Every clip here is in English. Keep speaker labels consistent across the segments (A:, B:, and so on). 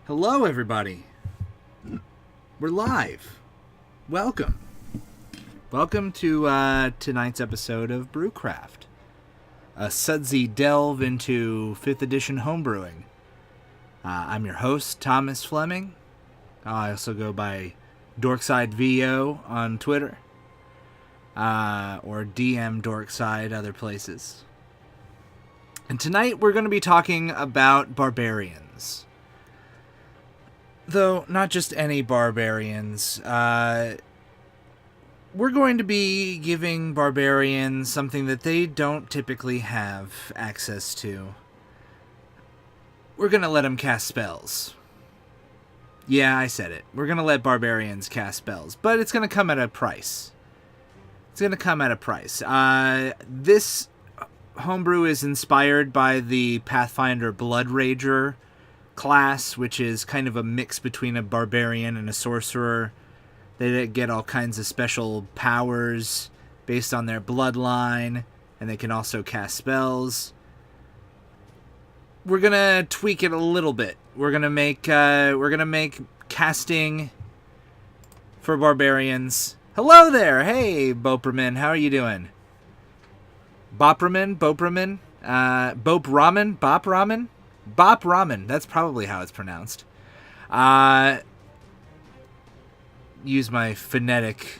A: Hello, everybody. We're live. Welcome. Welcome to tonight's episode of Brewcraft, a sudsy delve into 5th edition homebrewing. I'm your host, Thomas Fleming. I also go by DorksideVO on Twitter, or DM Dorkside other places. And tonight we're going to be talking about barbarians. Though, not just any barbarians. We're going to be giving barbarians something that they don't typically have access to. We're going to let them cast spells. Yeah, I said it. We're going to let barbarians cast spells, but it's going to come at a price. This homebrew is inspired by the Pathfinder Blood Rager class, which is kind of a mix between a barbarian and a sorcerer. They get all kinds of special powers based on their bloodline, and they can also cast spells. We're gonna tweak it a little bit. We're gonna make casting for barbarians. Hello there, hey Bopramin, how are you doing? Bopramin, Bop Ramen, that's probably how it's pronounced. Use my phonetics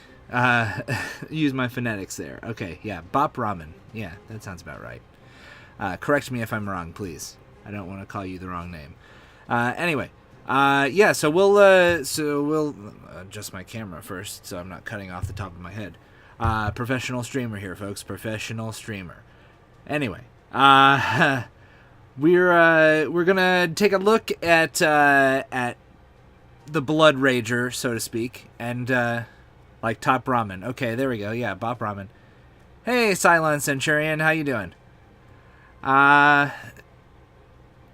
A: there. Okay, yeah, Bop Ramen. Yeah, that sounds about right. Correct me if I'm wrong, please. I don't want to call you the wrong name. Anyway, so we'll adjust my camera first so I'm not cutting off the top of my head. Professional streamer here, folks. Professional streamer. Anyway, we're gonna take a look at the Blood Rager, so to speak, and like Top Ramen. Okay, there we go. Yeah, Bop Ramen. Hey, Cylon Centurion, how you doing?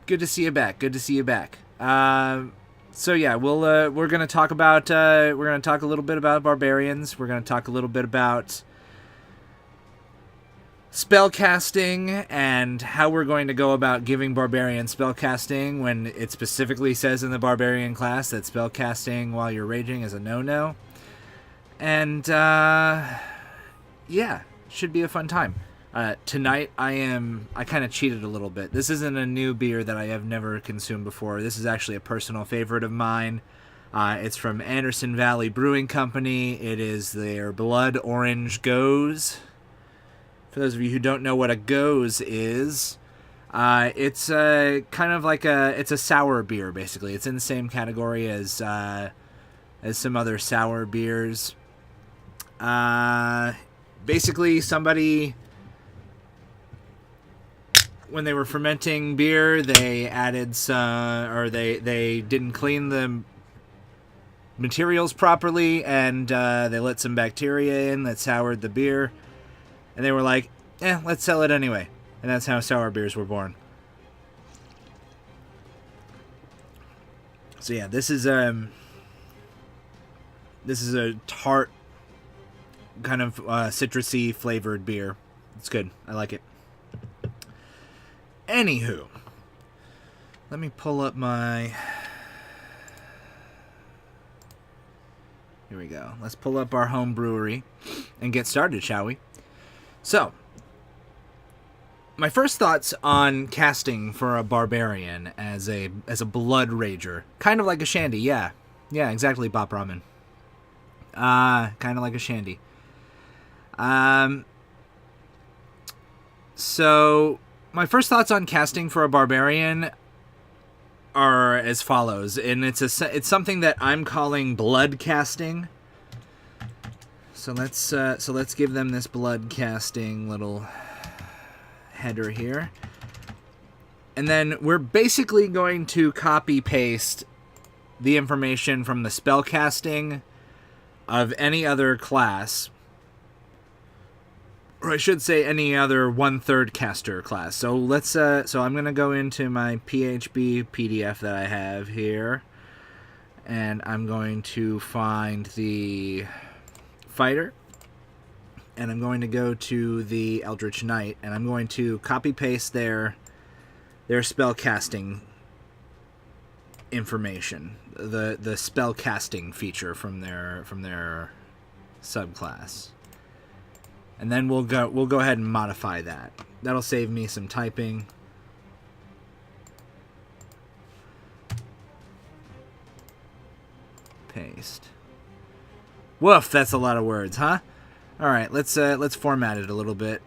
A: Good to see you back. So yeah, we're gonna talk a little bit about barbarians. We're gonna talk a little bit about spellcasting and how we're going to go about giving barbarian spellcasting when it specifically says in the barbarian class that spellcasting while you're raging is a no-no. And yeah, should be a fun time. Tonight I kind of cheated a little bit. This isn't a new beer that I have never consumed before. This is actually a personal favorite of mine. It's from Anderson Valley Brewing Company. It is their Blood Orange Goes. For those of you who don't know what a Goes is, it's kind of like it's a sour beer, basically. It's in the same category as some other sour beers. Basically, somebody, when they were fermenting beer, they added they didn't clean the materials properly, and they let some bacteria in that soured the beer. And they were like, let's sell it anyway. And that's how sour beers were born. So yeah, this is a tart, kind of citrusy flavored beer. It's good. I like it. Anywho, let me pull up my... Here we go. Let's pull up our home brewery and get started, shall we? So, my first thoughts on casting for a barbarian as a blood rager, kind of like a shandy, yeah, exactly, Bop Ramen, kind of like a shandy. So my first thoughts on casting for a barbarian are as follows, and it's something that I'm calling blood casting. So let's give them this blood casting little header here. And then we're basically going to copy paste the information from the spell casting of any other class, or I should say any other 1/3 caster class. So so I'm going to go into my PHP PDF that I have here, and I'm going to find the fighter, and I'm going to go to the Eldritch Knight, and I'm going to copy paste their spell casting information, the spell casting feature from their subclass. And then we'll go ahead and modify that. That'll save me some typing. Paste. Woof, that's a lot of words, huh? All right, let's format it a little bit.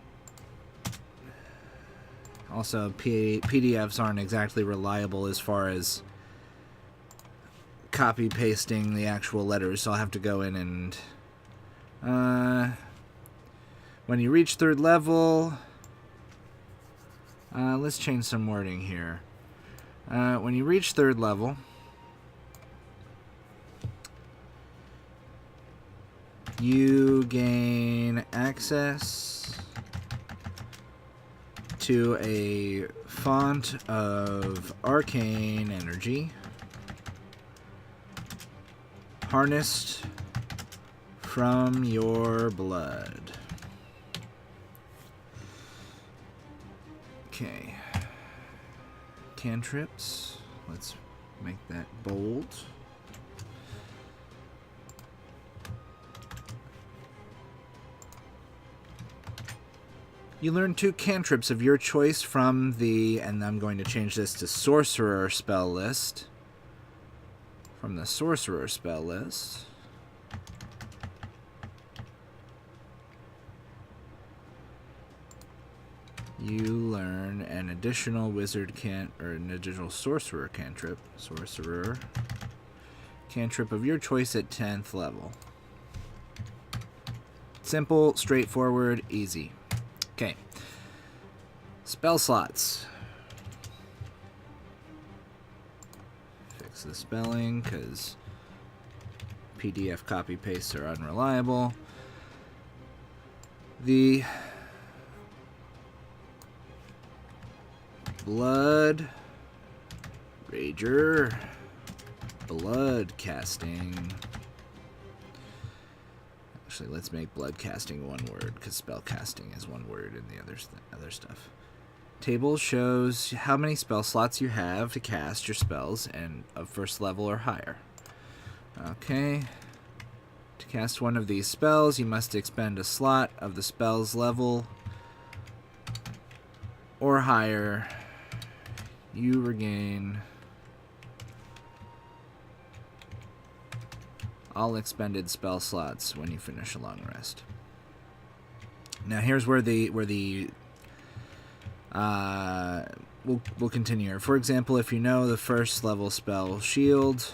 A: Also, PDFs aren't exactly reliable as far as copy pasting the actual letters, so I'll have to go in and when you reach 3rd level, let's change some wording here. When you reach 3rd level, you gain access to a font of arcane energy harnessed from your blood. Okay. Cantrips. Let's make that bold. You learn 2 cantrips of your choice from the, and I'm going to change this to sorcerer spell list. From the sorcerer spell list. You learn an additional wizard an additional sorcerer cantrip. Sorcerer cantrip of your choice at 10th level. Simple, straightforward, easy. Okay. Spell slots. Fix the spelling because PDF copy pastes are unreliable. The Blood Rager blood casting. Actually, let's make blood casting one word because spell casting is one word in the other stuff. Table shows how many spell slots you have to cast your spells and of 1st level or higher. Okay. To cast one of these spells, you must expend a slot of the spell's level or higher. You regain all expended spell slots when you finish a long rest. Now here's where we'll continue here. For example, if you know the 1st level spell shield,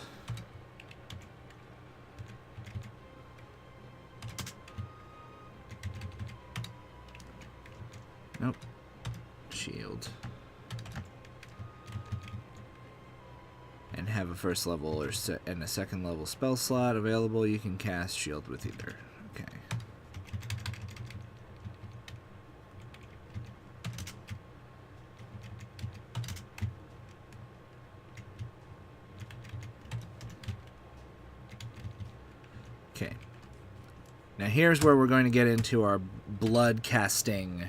A: nope, shield, and have a 1st level and a 2nd level spell slot available, you can cast shield with either. Okay. Okay. Now here's where we're going to get into our blood casting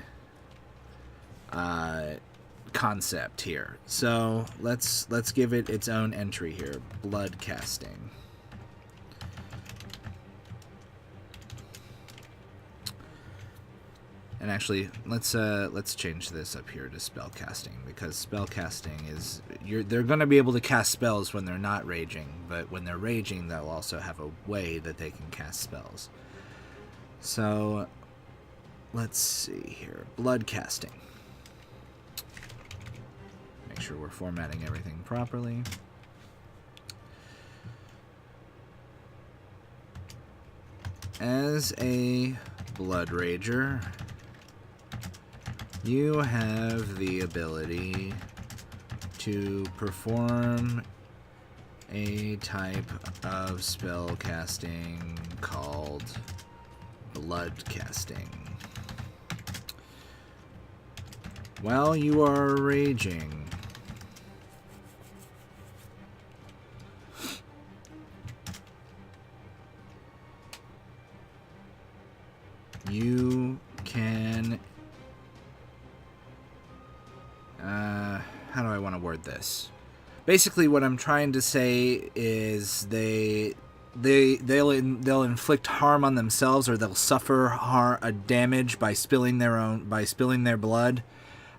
A: concept here. So let's give it its own entry here. Blood casting. And actually, let's change this up here to spell casting, because spell casting is they're going to be able to cast spells when they're not raging, but when they're raging, they'll also have a way that they can cast spells. So let's see here. Blood casting. Make sure we're formatting everything properly. As a blood rager, you have the ability to perform a type of spell casting called blood casting. While you are raging, you can how do I want to word this? basically what I'm trying to say is they'll inflict harm on themselves, or they'll suffer damage by spilling their blood,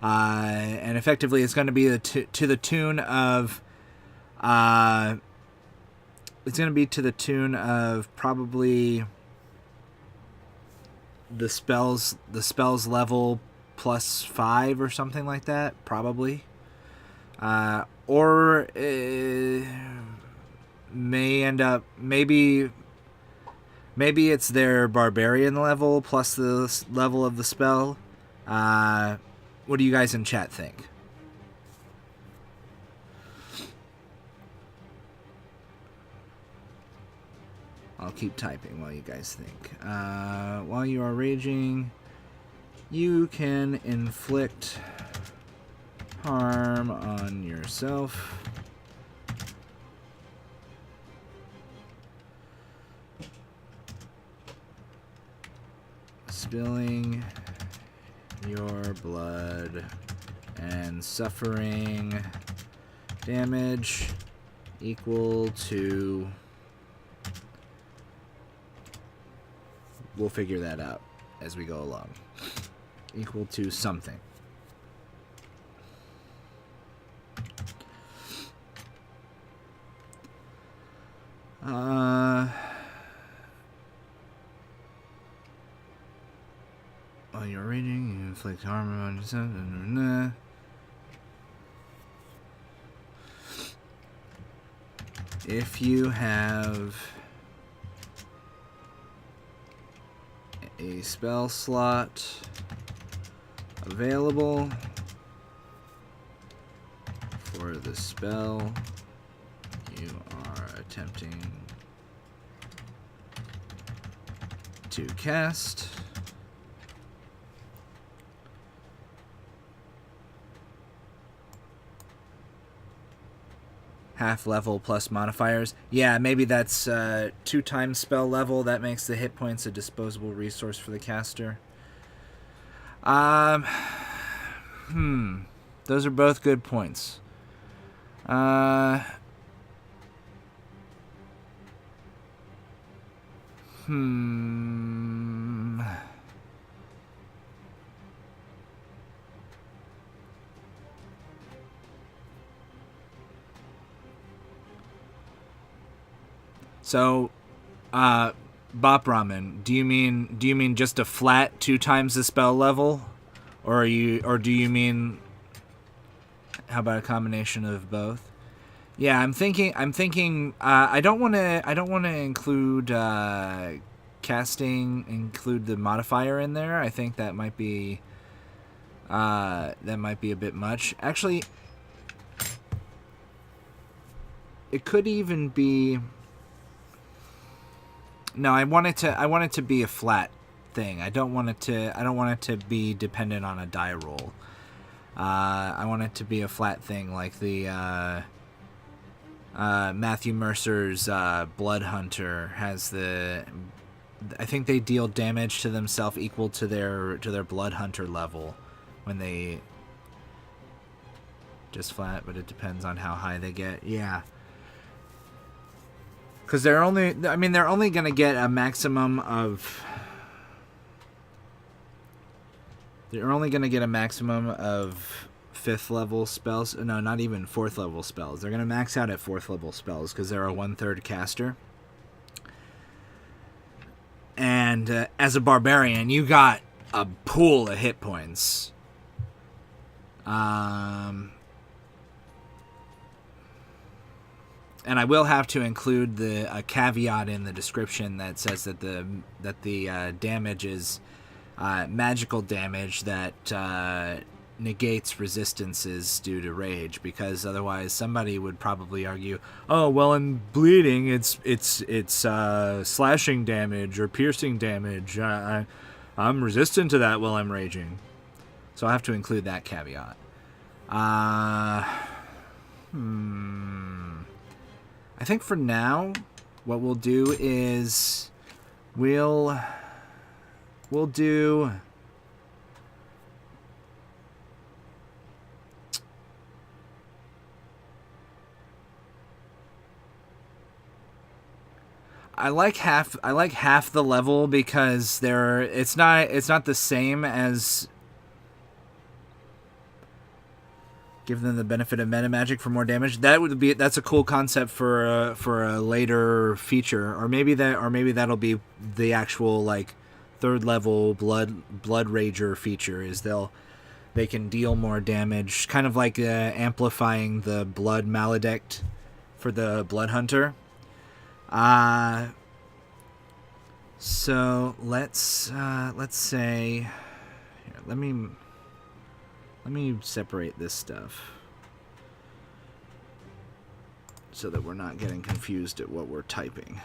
A: and effectively it's going to be to the tune of probably the spell's level +5 or something like that, probably. Or may end up maybe it's their barbarian level plus the level of the spell. What do you guys in chat think? I'll keep typing while you guys think. While you are raging, you can inflict harm on yourself. Spilling your blood and suffering damage equal to... We'll figure that out as we go along. Equal to something. While you're raging, you inflict harm on yourself. If you have a spell slot available for the spell you are attempting to cast, half level plus modifiers. Yeah, maybe that's 2 times spell level. That makes the hit points a disposable resource for the caster. Those are both good points. So, Bop Ramen, do you mean just a flat 2 times the spell level, or do you mean, how about a combination of both? Yeah, I'm thinking. I don't want to include include the modifier in there. I think that might be a bit much. Actually, it could even be. No, I want it to be a flat thing. I don't want it to be dependent on a die roll. I want it to be a flat thing, like the Matthew Mercer's Blood Hunter has the. I think they deal damage to themselves equal to their Blood Hunter level when they. Just flat, but it depends on how high they get. Yeah. Because they're only going to get a maximum of... They're only going to get a maximum of 5th level spells. No, not even 4th level spells. They're going to max out at 4th level spells because they're a 1/3 caster. And as a barbarian, you got a pool of hit points. And I will have to include a caveat in the description that says that the damage is magical damage that negates resistances due to rage, because otherwise somebody would probably argue, oh well, I'm bleeding, it's slashing damage or piercing damage. I'm resistant to that while I'm raging, so I have to include that caveat. I think for now, what we'll do is we'll do I like half the level because it's not the same as give them the benefit of meta magic for more damage. That's a cool concept for a later feature, or maybe that'll be the actual like third level blood rager feature. Is they can deal more damage, kind of like amplifying the blood maledict for the blood hunter. So let's say, here, let me separate this stuff so that we're not getting confused at what we're typing.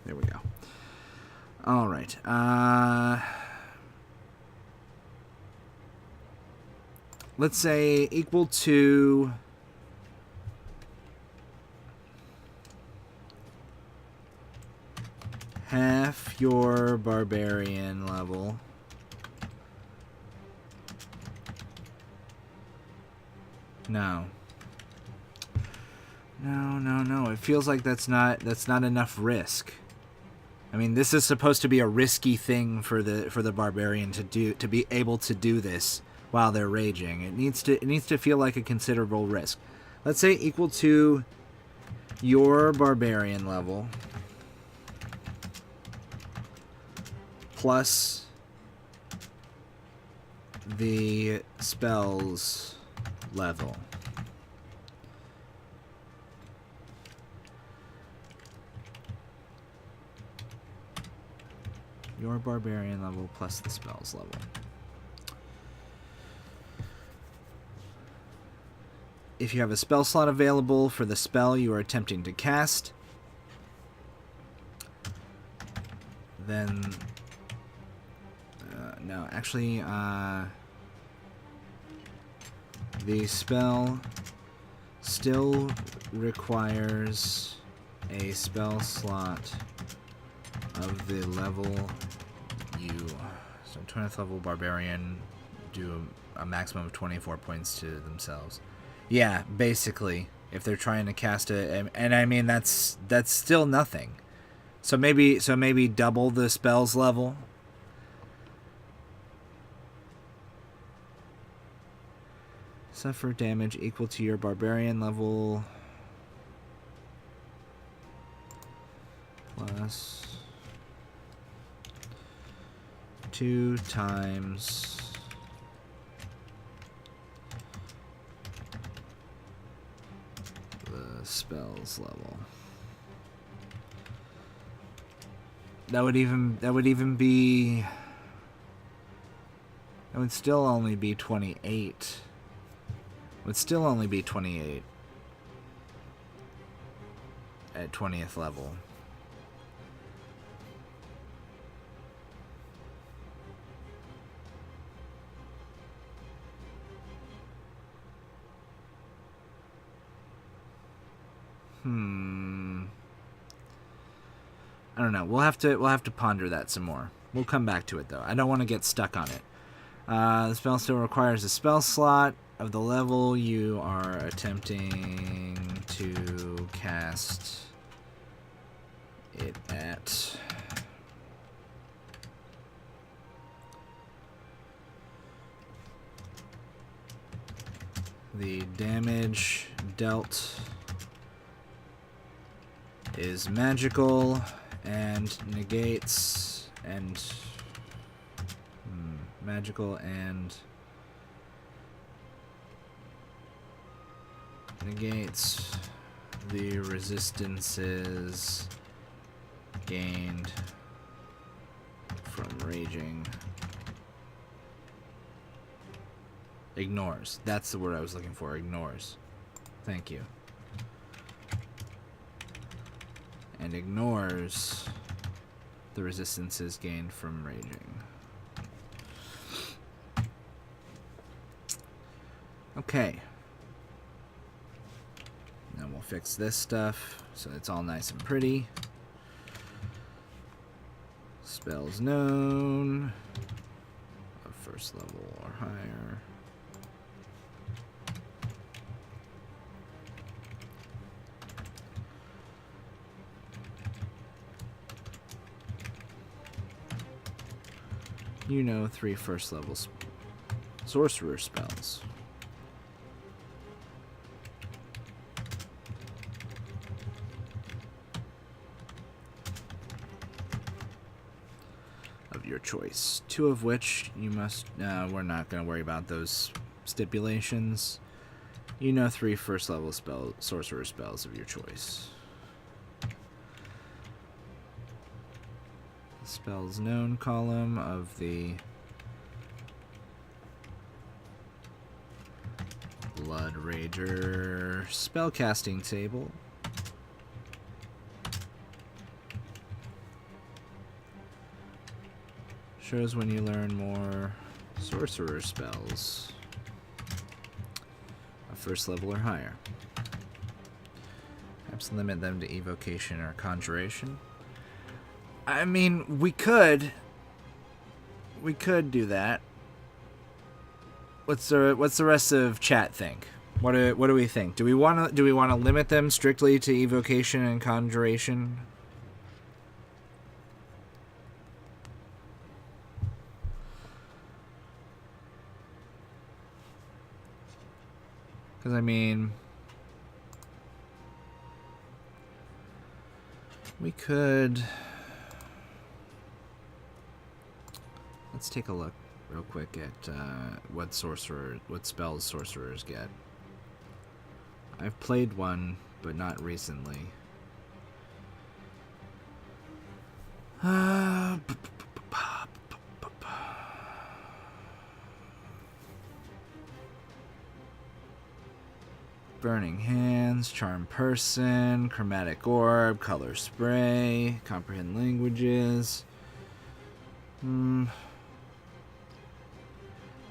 A: There we go. All right. Let's say equal to half your barbarian level. No. It feels like that's not enough risk. I mean, this is supposed to be a risky thing for the barbarian to be able to do this while they're raging. It needs to feel like a considerable risk. Let's say equal to your barbarian level plus the spell's level. Your barbarian level plus the spell's level. If you have a spell slot available for the spell you are attempting to cast, then no, actually, the spell still requires a spell slot of the level you. So 20th level barbarian do a maximum of 24 points to themselves. Yeah, basically, if they're trying to cast it, and I mean that's still nothing. So maybe double the spell's level. Suffer damage equal to your barbarian level plus 2 times the spell's level. That would still only be 28. Would still only be 28 at 20th level. I don't know. We'll have to ponder that some more. We'll come back to it though. I don't want to get stuck on it. The spell still requires a spell slot of the level you are attempting to cast it at. The damage dealt is magical and negates magical and negates the resistances gained from raging. Ignores. That's the word I was looking for. Ignores. Thank you. And ignores the resistances gained from raging. Okay. Now we'll fix this stuff so it's all nice and pretty. Spells known of first level or higher. You know 3 first level sorcerer spells. Of your choice. 2 of which you must... we're not going to worry about those stipulations. You know 3 first level sorcerer spells of your choice. Spells known column of the Blood Rager spellcasting table. Shows when you learn more sorcerer spells of first level or higher. Perhaps limit them to evocation or conjuration. I mean, we could do that. What's the rest of chat think? What do we think? Do we want to limit them strictly to evocation and conjuration? Because I mean, we could. Let's take a look real quick at what spells sorcerers get. I've played one, but not recently. Burning Hands, Charm Person, Chromatic Orb, Color Spray, Comprehend Languages.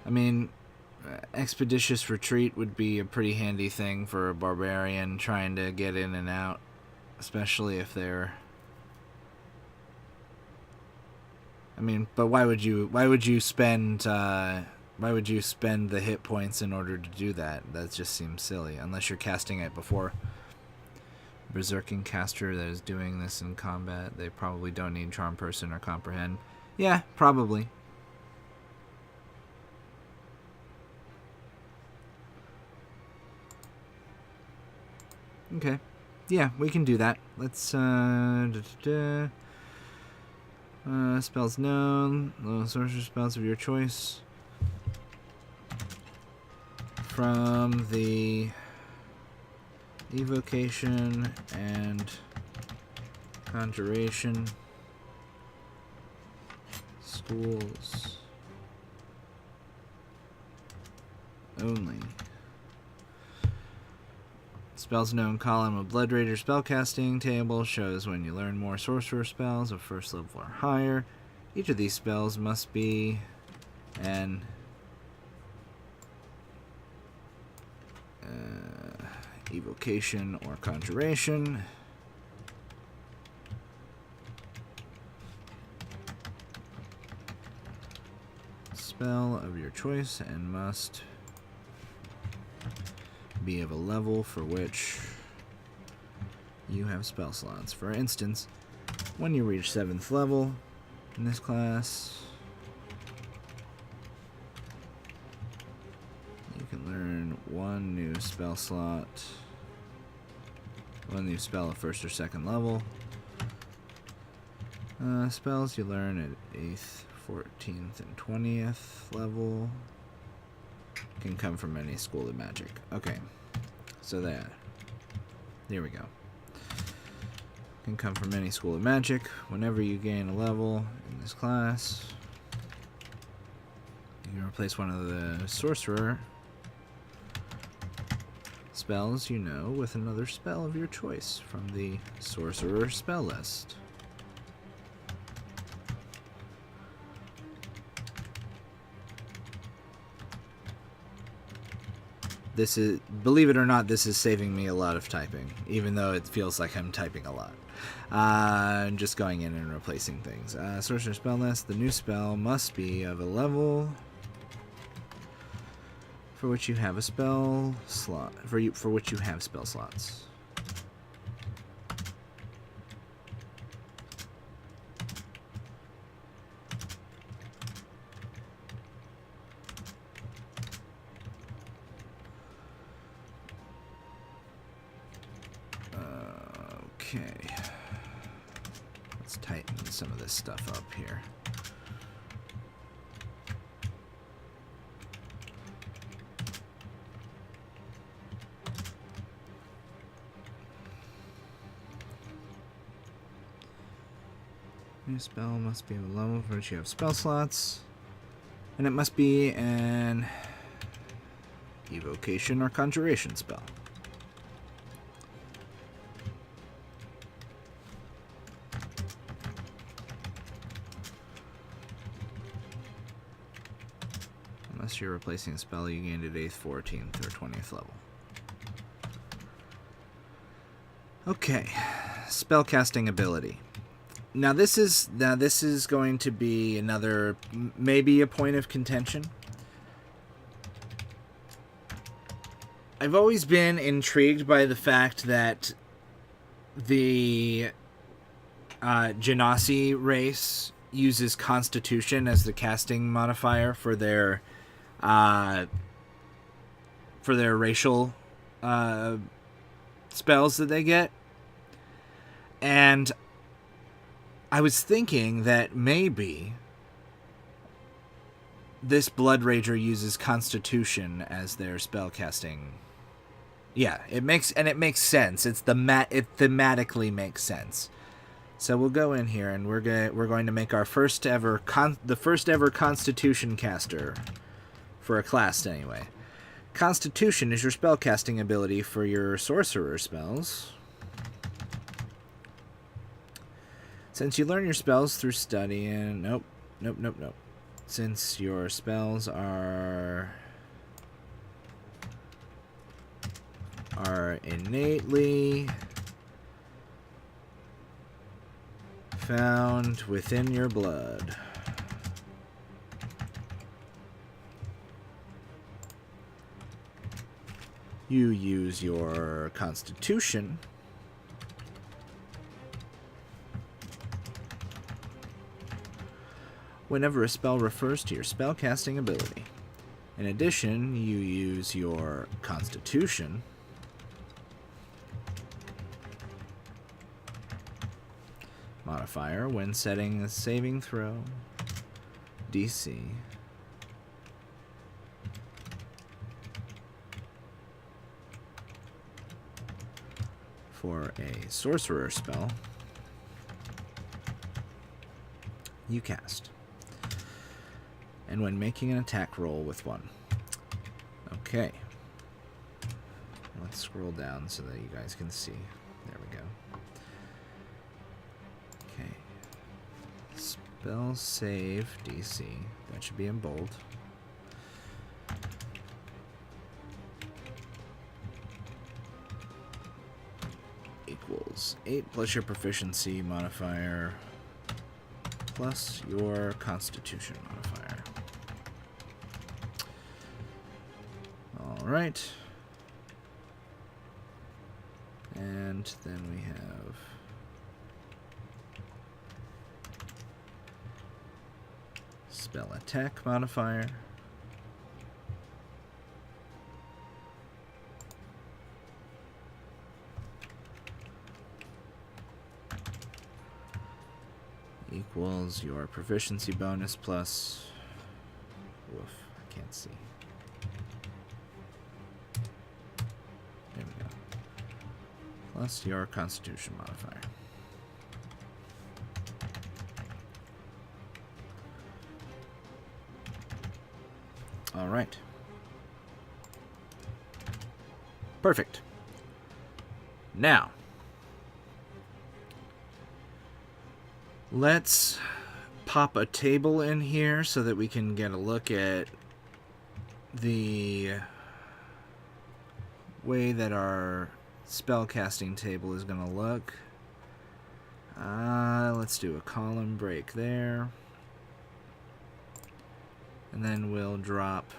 A: I mean, Expeditious Retreat would be a pretty handy thing for a barbarian trying to get in and out, especially if they're... I mean, but why would you spend the hit points in order to do that? That just seems silly, unless you're casting it before. Berserking caster that is doing this in combat, they probably don't need Charm Person or Comprehend. Yeah, probably. Okay. Yeah, we can do that. Let's, spells known. Sorcerer spells of your choice. From the evocation and conjuration schools only. Spells known column of Blood Raider spellcasting table shows when you learn more sorcerer spells of first level or higher. Each of these spells must be an evocation or conjuration. Spell of your choice and must be of a level for which you have spell slots. For instance, when you reach 7th level in this class, you can learn one new spell slot, one new spell at 1st or 2nd level. Spells you learn at 8th, 14th, and 20th level can come from any school of magic. Okay, so there we go. Can come from any school of magic. Whenever you gain a level in this class, you can replace one of the sorcerer spells you know with another spell of your choice from the sorcerer spell list. This is, believe it or not, this is saving me a lot of typing, even though it feels like I'm typing a lot. Just going in and replacing things. Sorcerer spell list. The new spell must be of a level for which you have a spell slot. For which you have spell slots. Okay. Let's tighten some of this stuff up here. Your spell must be a level for which you have spell slots. And it must be an evocation or conjuration spell. Unless you're replacing a spell you gained at 8th, 14th, or 20th level. Okay, spellcasting ability. Now this is going to be another, maybe a point of contention. I've always been intrigued by the fact that the Genasi race uses Constitution as the casting modifier for their racial spells that they get. And I was thinking that maybe this Blood Rager uses Constitution as their spellcasting. Yeah, it makes sense. It thematically makes sense. So we'll go in here and we're going to make our first ever Constitution caster for a class anyway. Constitution is your spellcasting ability for your sorcerer spells. Since you learn your spells through study and... Nope. Since your spells are innately found within your blood. You use your Constitution whenever a spell refers to your spellcasting ability. In addition, you use your Constitution modifier when setting a saving throw DC for a sorcerer spell you cast, and when making an attack roll with one. Okay. Let's scroll down so that you guys can see. There we go. Okay. Spell save DC. That should be in bold. Equals 8 plus your proficiency modifier plus your Constitution modifier. Alright. And then we have spell attack modifier. Equals your proficiency bonus plus... Woof, I can't see. There we go. Plus your Constitution modifier. Alright. Perfect. Now, let's pop a table in here so that we can get a look at the way that our spellcasting table is going to look. Let's do a column break there. And then we'll drop...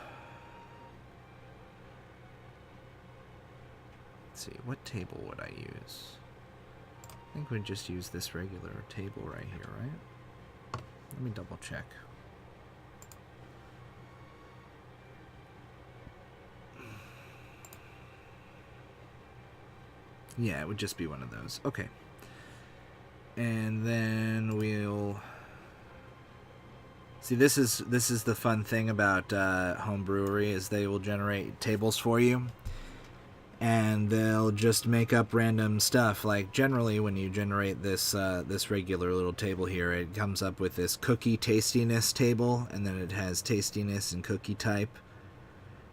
A: Let's see, what table would I use? I think we'd just use this regular table right here, right? Let me double check. Yeah, it would just be one of those. Okay. And then we'll see. This is the fun thing about home brewery is they will generate tables for you, and they'll just make up random stuff. Like generally, when you generate this this regular little table here, it comes up with this cookie tastiness table, and then it has tastiness and cookie type,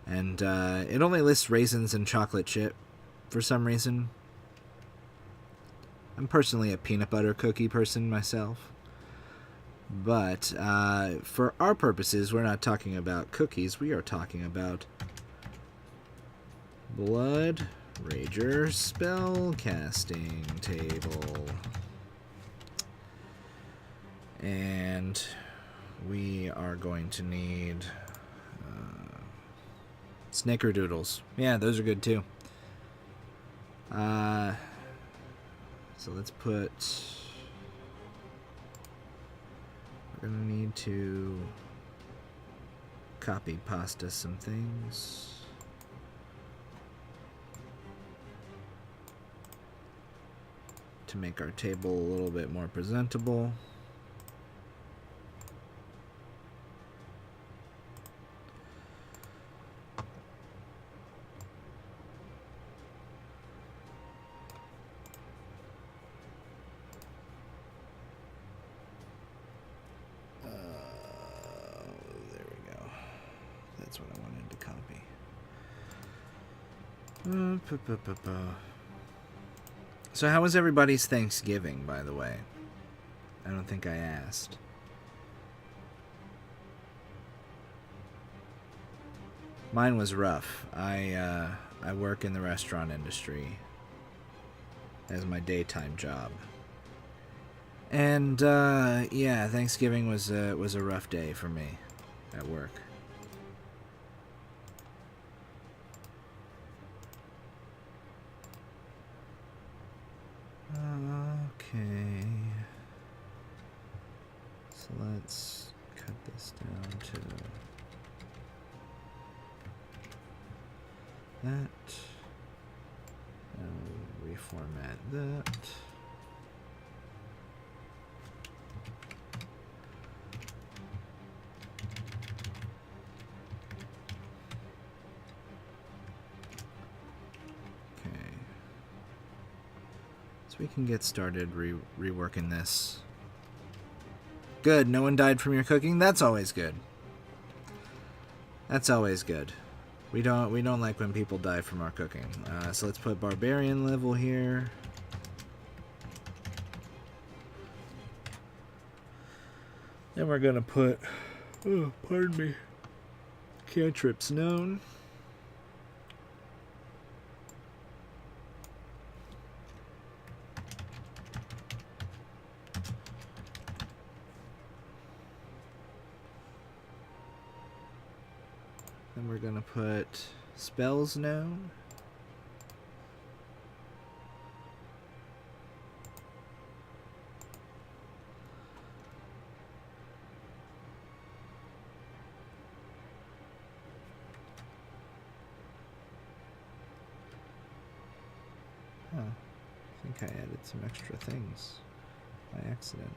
A: and it only lists raisins and chocolate chip for some reason. I'm personally a peanut butter cookie person myself. But for our purposes, we're not talking about cookies. We are talking about Blood Rager spell casting table. And we are going to need snickerdoodles. Yeah, those are good too. So let's put... We're going to need to copy pasta some things. To make our table a little bit more presentable. That's what I wanted to copy. So how was everybody's Thanksgiving, by the way? I don't think I asked. Mine was rough. I work in the restaurant industry as my daytime job. And yeah, Thanksgiving was a rough day for me at work. Okay, so let's cut this down to that. And reformat that. We can get started reworking this. Good, no one died from your cooking? That's always good. That's always good. We don't like when people die from our cooking. So let's put barbarian level here. Then we're gonna put, oh, pardon me, cantrips known. Then we're gonna put spells known. Huh. I think I added some extra things by accident.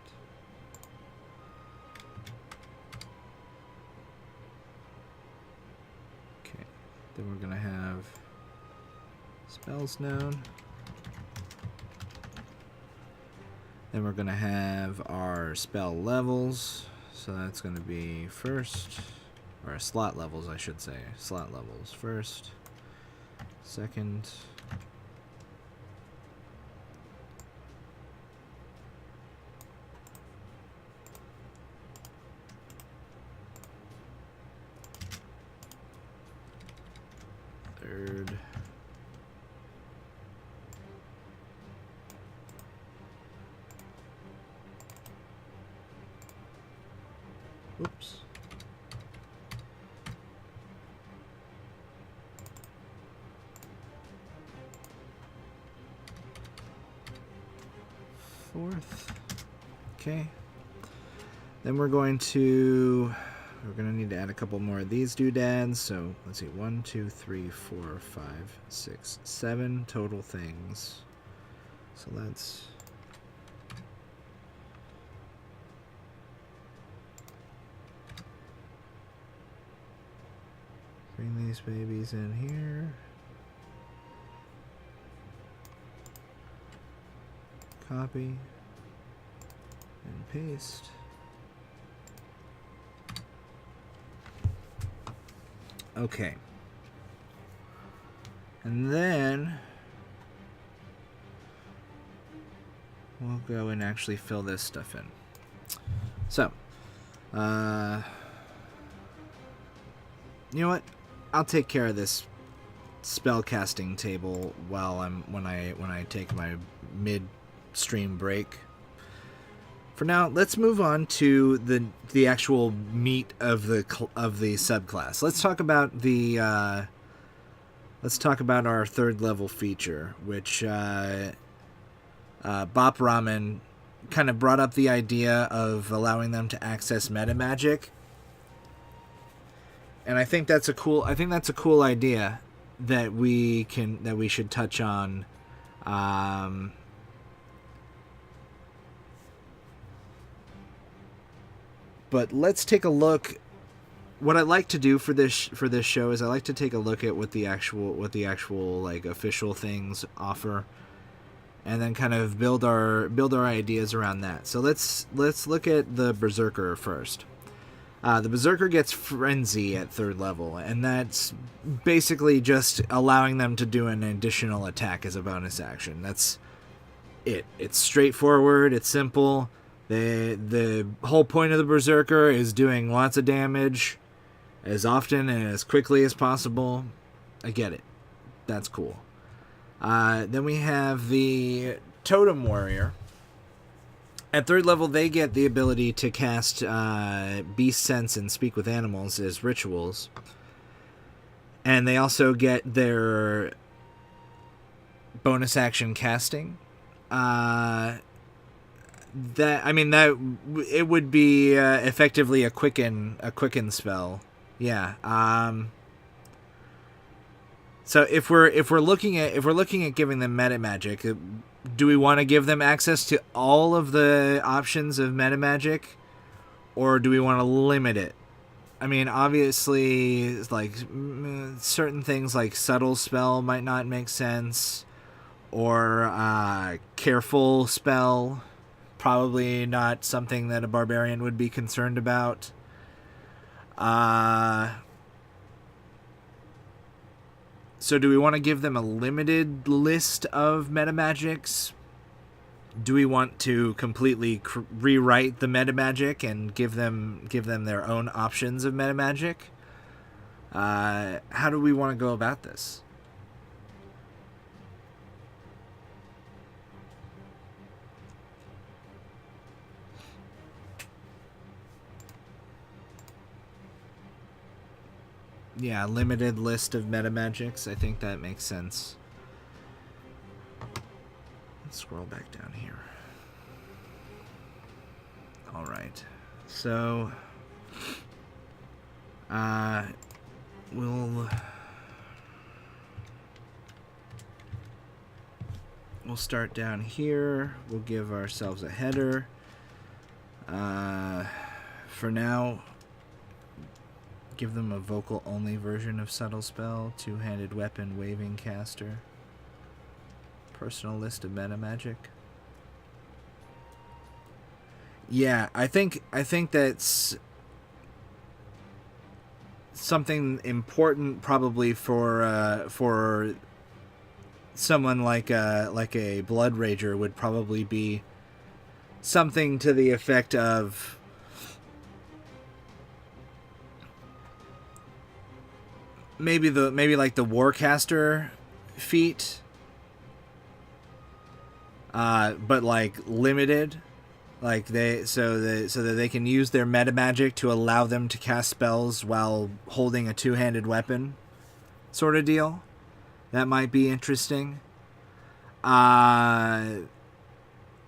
A: Then we're going to have spells known. Then we're going to have our spell levels. So that's going to be first, or slot levels, I should say. Slot levels first, second, third, oops, fourth. Okay, then we're going to need to add a couple more of these doodads. So let's see, 1, 2, 3, 4, 5, 6, 7 total things. So let's Bring these babies in here. Copy. And paste. Okay. And then we'll go and actually fill this stuff in. So, you know what? I'll take care of this spell casting table while when I take my mid-stream break. For now, let's move on to the actual meat of the subclass. Let's talk about our third level feature, which Bop Ramen kind of brought up the idea of allowing them to access meta magic, and I think that's a cool idea that we should touch on. But let's take a look. What I like to do for this show is I like to take a look at what the actual like official things offer, and then kind of build our ideas around that. So let's look at the Berserker first. The Berserker gets Frenzy at third level, and that's basically just allowing them to do an additional attack as a bonus action. That's it. It's straightforward. It's simple. The whole point of the Berserker is doing lots of damage as often and as quickly as possible. I get it. That's cool. Then we have the Totem Warrior. At third level, they get the ability to cast Beast Sense and Speak with Animals as rituals. And they also get their bonus action casting. It would be effectively a quicken spell. Yeah. So if we're looking at giving them meta magic, do we want to give them access to all of the options of meta magic, or do we want to limit it? I mean, obviously, like certain things like subtle spell might not make sense, or careful spell. Probably not something that a barbarian would be concerned about. So do we want to give them a limited list of metamagics? Do we want to completely rewrite the metamagic and give them their own options of metamagic? How do we want to go about this? Yeah, limited list of metamagics. I think that makes sense. Let's scroll back down here. All right. So, we'll start down here. We'll give ourselves a header. For now, give them a vocal-only version of Subtle Spell, two-handed weapon, waving caster, personal list of meta magic. Yeah, I think that's something important, probably for someone like a Blood Rager would probably be something to the effect of maybe like the Warcaster feat, but like limited, like so that they can use their meta magic to allow them to cast spells while holding a two-handed weapon, sort of deal. That might be interesting.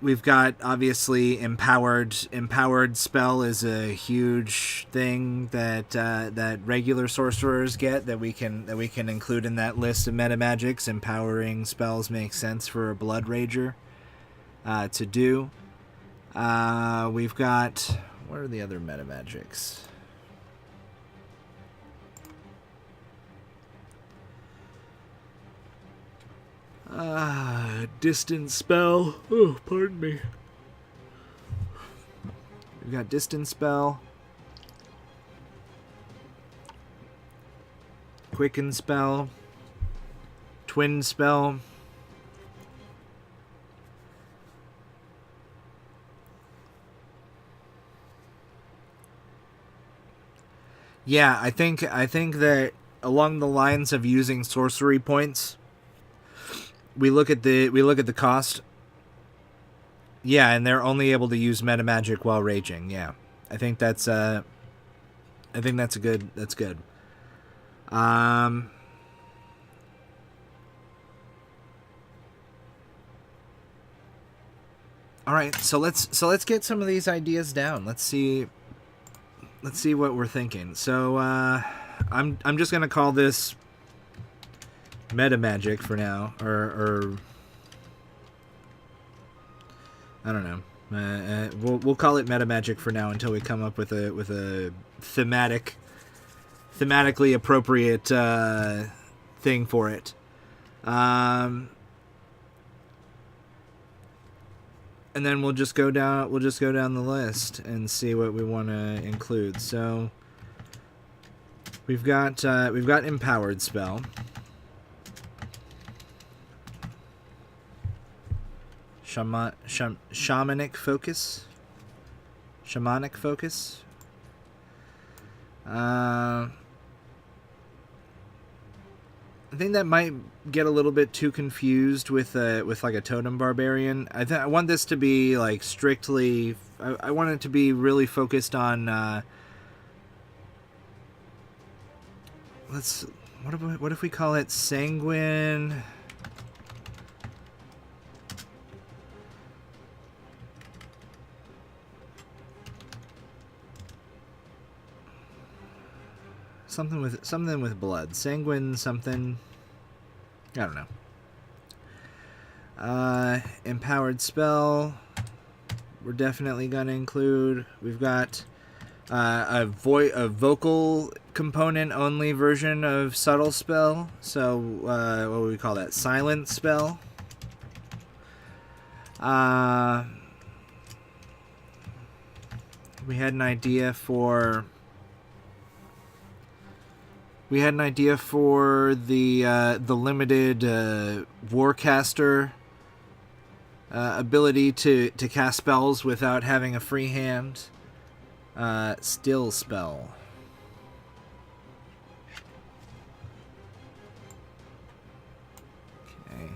A: We've got obviously empowered spell is a huge thing that regular sorcerers get that we can include in that list of meta magics. Empowering spells make sense for a Blood Rager to do. We've got, what are the other meta magics? Distance spell. Oh, pardon me. We've got distance spell. Quicken spell. Twin spell. Yeah, I think that along the lines of using sorcery points, we look at the cost. Yeah, and they're only able to use meta magic while raging. Yeah, I think that's a good. That's good. All right, so let's get some of these ideas down. Let's see what we're thinking. So I'm just gonna call this meta magic for now, or I don't know. We'll call it meta magic for now until we come up with a thematically appropriate thing for it. And then we'll just go down the list and see what we want to include. So we've got empowered spell. Shamanic focus. I think that might get a little bit too confused with like a totem barbarian. I want this to be like strictly. I want it to be really focused on. What if we call it sanguine? Something with blood. Sanguine something. I don't know. Empowered spell. We're definitely gonna include. We've got a vocal component only version of subtle spell. So what would we call that? Silent spell. We had an idea for. We had an idea for the limited Warcaster ability to cast spells without having a free hand. Still spell. Okay.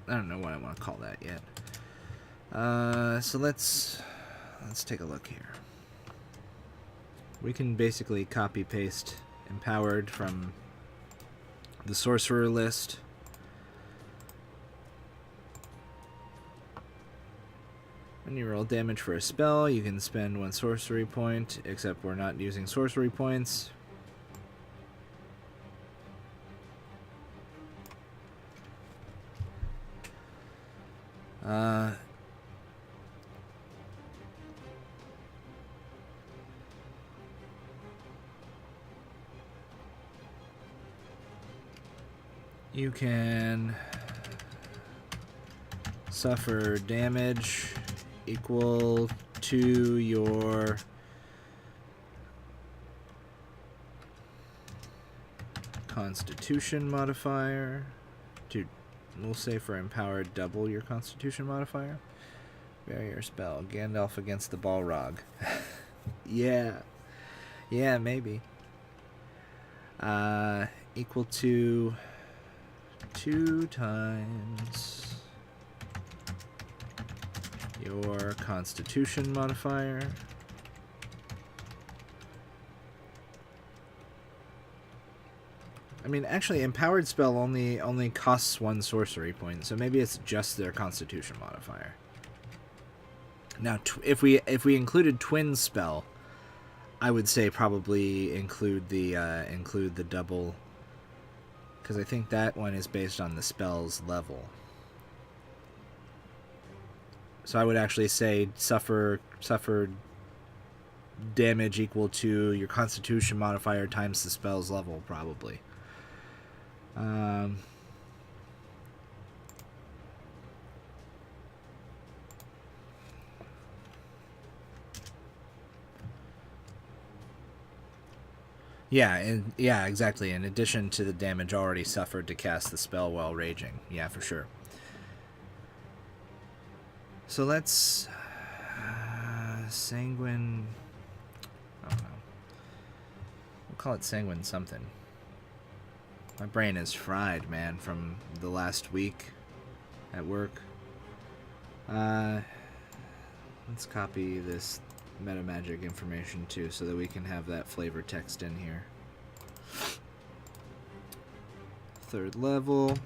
A: I don't know what I want to call that yet. So let's take a look here. We can basically copy paste empowered from the sorcerer list. When you roll damage for a spell, you can spend 1 sorcery point, except we're not using sorcery points. You can suffer damage equal to your Constitution modifier. We'll say for empowered, double your Constitution modifier. Barrier spell. Gandalf against the Balrog. Yeah, maybe. Equal to 2 times your Constitution modifier. I mean, actually, empowered spell only costs 1 sorcery point, so maybe it's just their Constitution modifier. Now, if we included twin spell, I would say probably include the double, because I think that one is based on the spell's level. So I would actually say suffer damage equal to your Constitution modifier times the spell's level, probably. Yeah, exactly. In addition to the damage already suffered to cast the spell while raging. Yeah, for sure. So let's sanguine. I don't know. We'll call it sanguine something. My brain is fried, man, from the last week at work. Let's copy this meta magic information too, so that we can have that flavor text in here. 3rd level.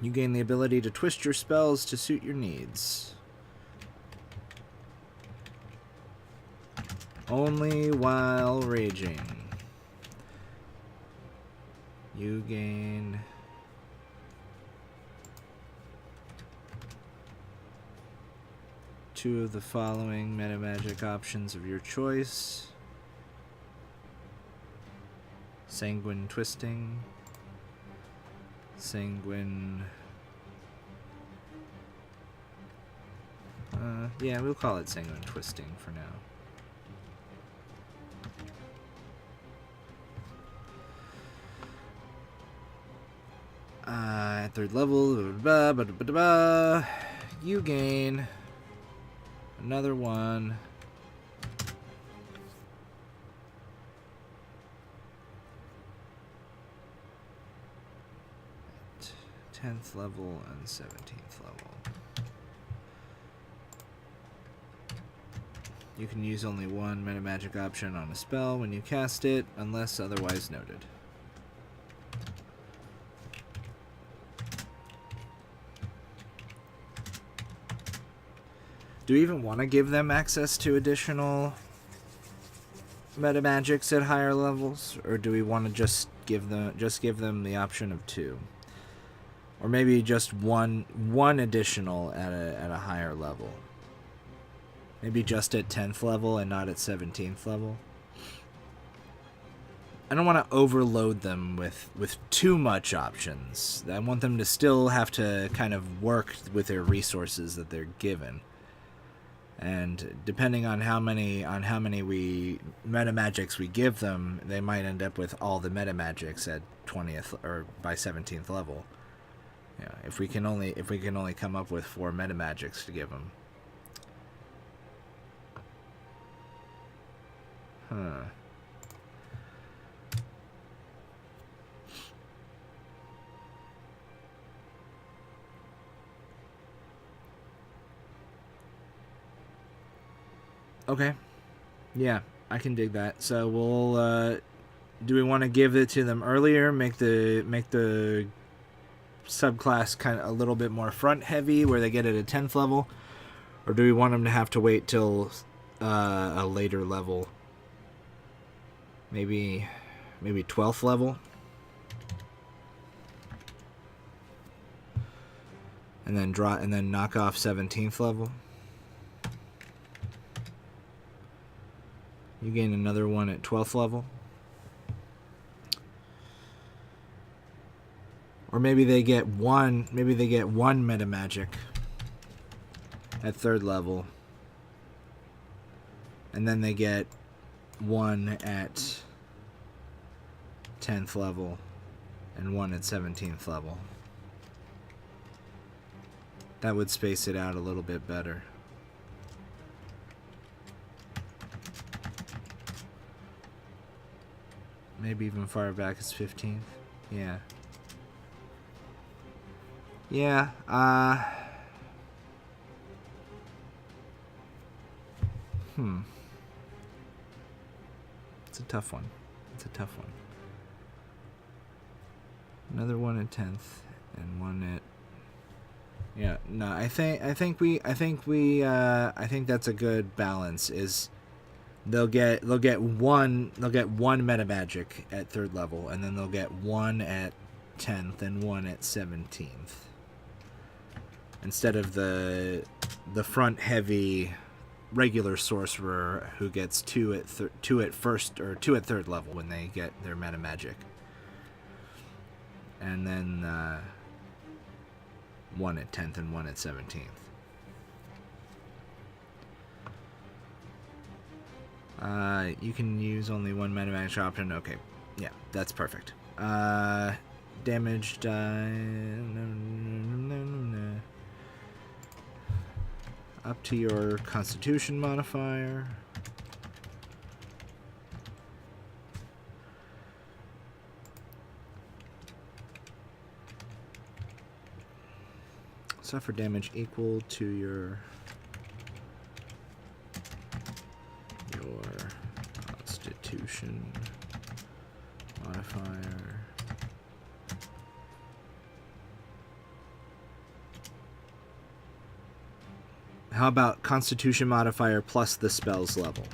A: You gain the ability to twist your spells to suit your needs. Only while raging. You gain 2 of the following meta magic options of your choice. Sanguine Twisting. Sanguine... yeah, we'll call it Sanguine Twisting for now. At 3rd level, you gain another one. At 10th level and 17th level. You can use only one meta magic option on a spell when you cast it, unless otherwise noted. Do we even want to give them access to additional meta magics at higher levels, or do we want to just give them the option of 2, or maybe just one additional at a higher level? Maybe just at 10th level and not at 17th level. I don't want to overload them with too much options. I want them to still have to kind of work with their resources that they're given. And depending on how many meta magics we give them, they might end up with all the meta magics at 20th or by 17th level. Yeah, if we can only come up with 4 meta magics to give them. Huh. Okay. Yeah, I can dig that. So we'll do we want to give it to them earlier, make the subclass kind of a little bit more front heavy where they get it at 10th level, or do we want them to have to wait till a later level? Maybe 12th level? And then knock off 17th level. You gain another one at 12th level. Or maybe they get one meta magic at 3rd level. And then they get 1 at 10th level and 1 at 17th level. That would space it out a little bit better. Maybe even far back as 15th. Yeah. Yeah, It's a tough one. Another 1 at 10th and 1 at... Yeah, no, I think that's a good balance. Is they'll get one meta magic at 3rd level, and then they'll get 1 at 10th and 1 at 17th. Instead of the the front heavy regular sorcerer who gets two at first or two at third level when they get their meta magic, and then one at 10th and one at 17th. You can use only one meta magic option. Okay, yeah, that's perfect. Damage die. No. Up to your Constitution modifier. Suffer damage equal to your Constitution modifier. How about Constitution modifier plus the spell's level?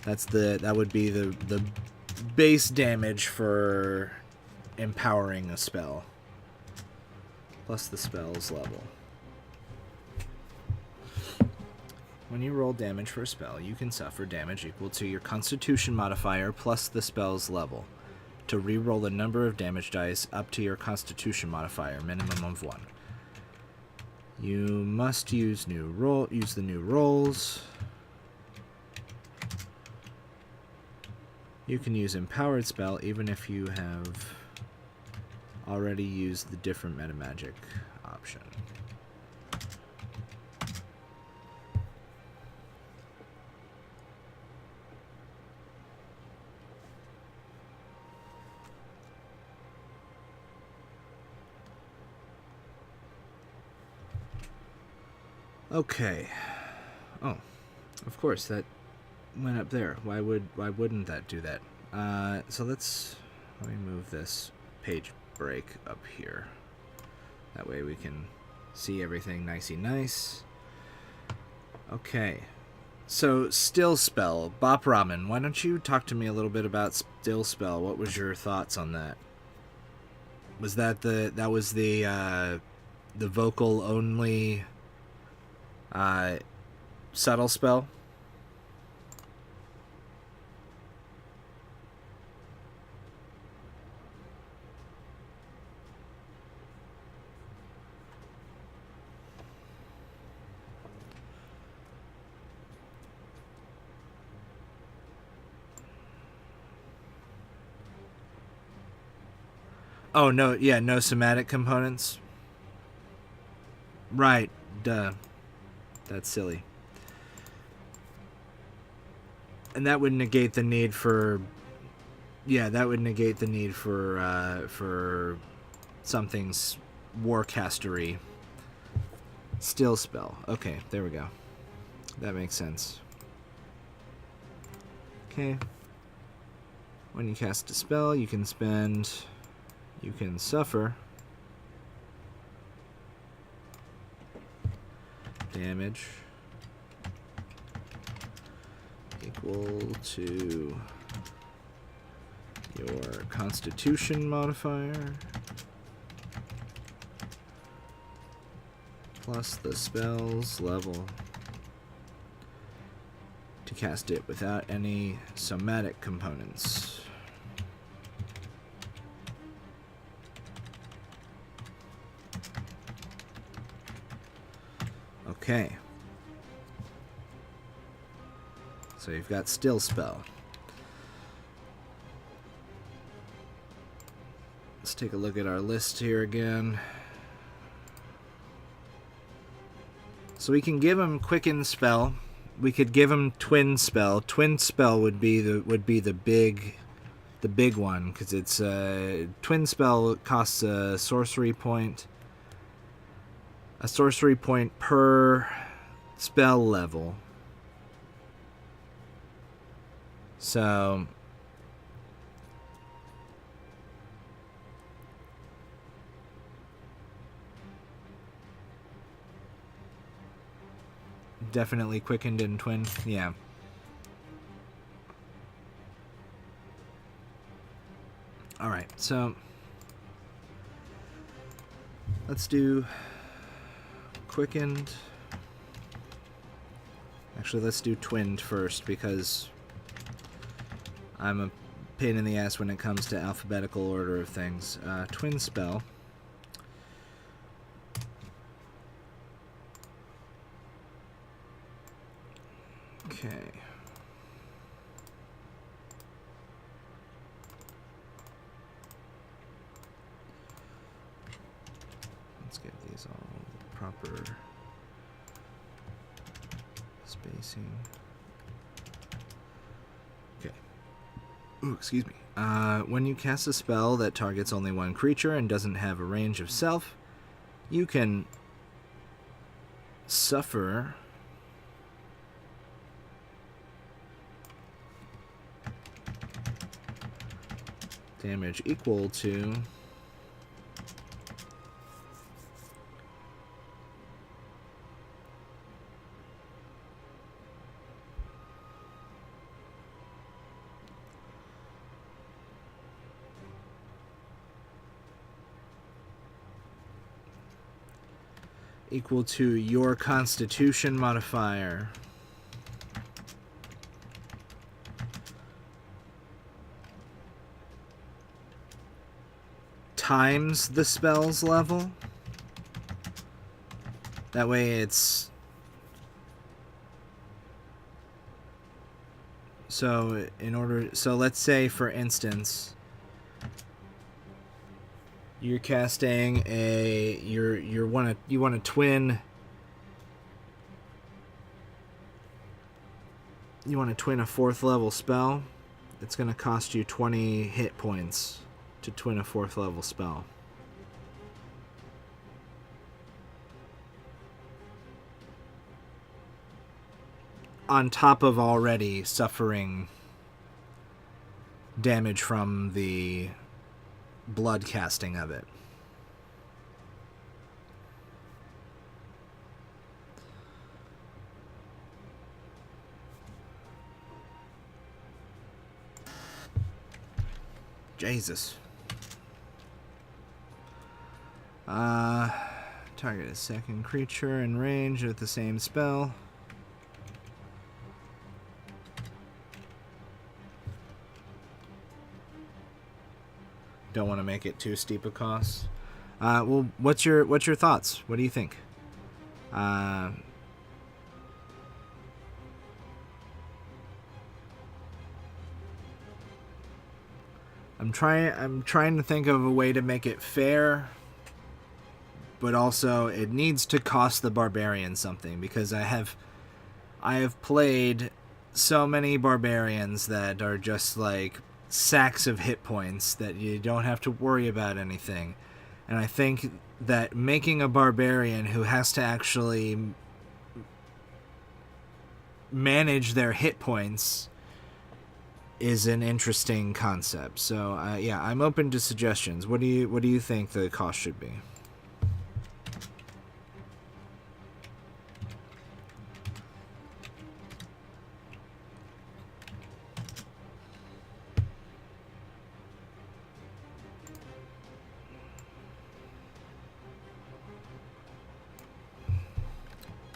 A: That would be the base damage for empowering a spell. Plus the spell's level. When you roll damage for a spell, you can suffer damage equal to your Constitution modifier plus the spell's level. To re-roll the number of damage dice up to your Constitution modifier, minimum of 1. You must use the new rolls. You can use empowered spell even if you have already used the different meta magic option. Okay. Oh, of course that went up there. Why wouldn't that do that? So let me move this page break up here. That way we can see everything nicey nice. Okay. So still spell, Bop Ramen. Why don't you talk to me a little bit about still spell? What was your thoughts on that? Was that the vocal only subtle spell? Oh, no, yeah, no somatic components. Right, duh. That's silly. And that would negate the need for... Yeah, that would negate the need for something's warcastery. Still spell. Okay, there we go. That makes sense. Okay. When you cast a spell, you can suffer damage equal to your Constitution modifier plus the spell's level to cast it without any somatic components. Okay. So you've got still spell. Let's take a look at our list here again. So we can give him quicken spell. We could give him twin spell. Twin spell would be the big one, because it's twin spell costs a sorcery point. A sorcery point per spell level. So definitely quickened in twin. Yeah. All right. So let's do quickened. Actually, let's do twinned first because I'm a pain in the ass when it comes to alphabetical order of things. Twin spell. Okay. Let's get these all the proper spacing. Okay. Ooh, excuse me. When you cast a spell that targets only one creature and doesn't have a range of self, you can suffer damage equal to your Constitution modifier. Times the spell's level. That way it's... So let's say, for instance, you're casting you want to twin a 4th level spell. It's going to cost you 20 hit points to twin a 4th level spell. On top of already suffering damage from the blood casting of it. Jesus. Target a second creature in range with the same spell. Don't want to make it too steep a cost. Well, what's your thoughts? What do you think? I'm trying to think of a way to make it fair, but also it needs to cost the barbarian something, because I have played so many barbarians that are just like sacks of hit points that you don't have to worry about anything. And I think that making a barbarian who has to actually manage their hit points is an interesting concept. So yeah, I'm open to suggestions. What do you think the cost should be?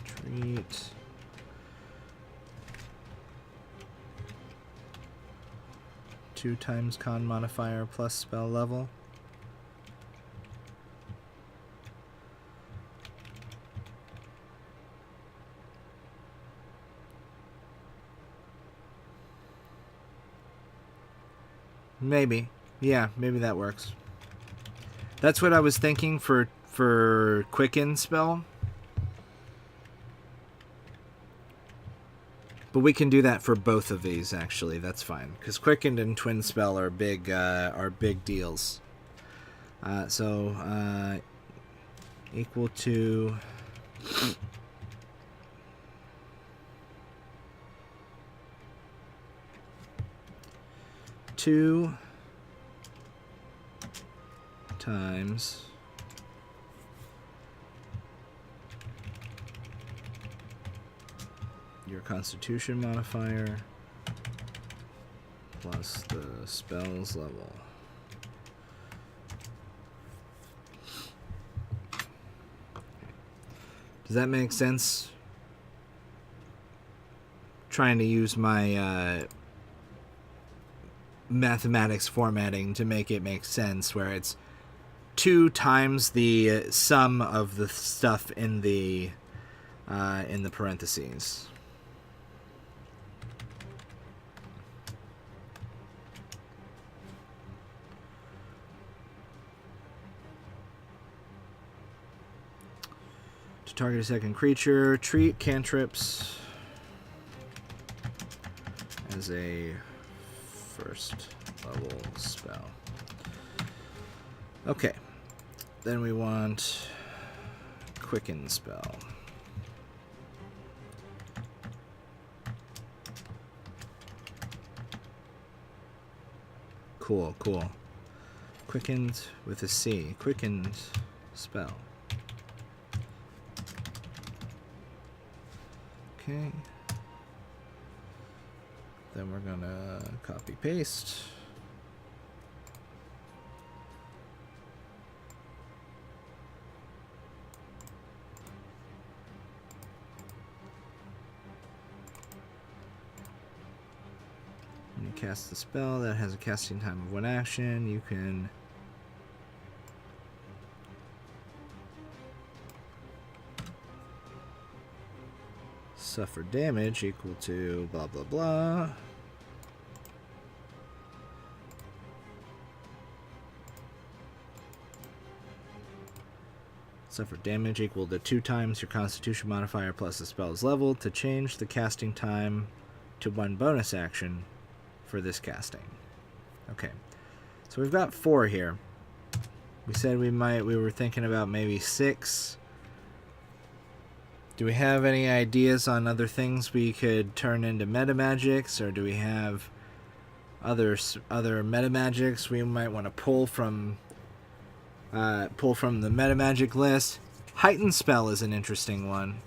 A: Treat. Two times con modifier plus spell level. Maybe. Yeah, maybe that works. That's what I was thinking for Quicken spell. But we can do that for both of these, actually. That's fine, because Quickened and Twin Spell are big deals. So equal to 2 times your Constitution modifier plus the spell's level. Does that make sense? Trying to use my mathematics formatting to make it make sense, where it's 2 times the sum of the stuff in the parentheses. To target a second creature, treat cantrips as a first level spell. Okay. Then we want Quicken spell. Cool, cool. Quickened with a C. Quickened spell. Okay. Then we're gonna copy paste. When you cast the spell that has a casting time of 1 action, you can suffer damage equal to blah blah blah. Suffer damage equal to 2 times your Constitution modifier plus the spell's level to change the casting time to 1 bonus action for this casting. Okay, so we've got 4 here. We said we were thinking about maybe 6. Do we have any ideas on other things we could turn into meta magics, or do we have other meta magics we might want to pull from the meta magic list? Heightened spell is an interesting one.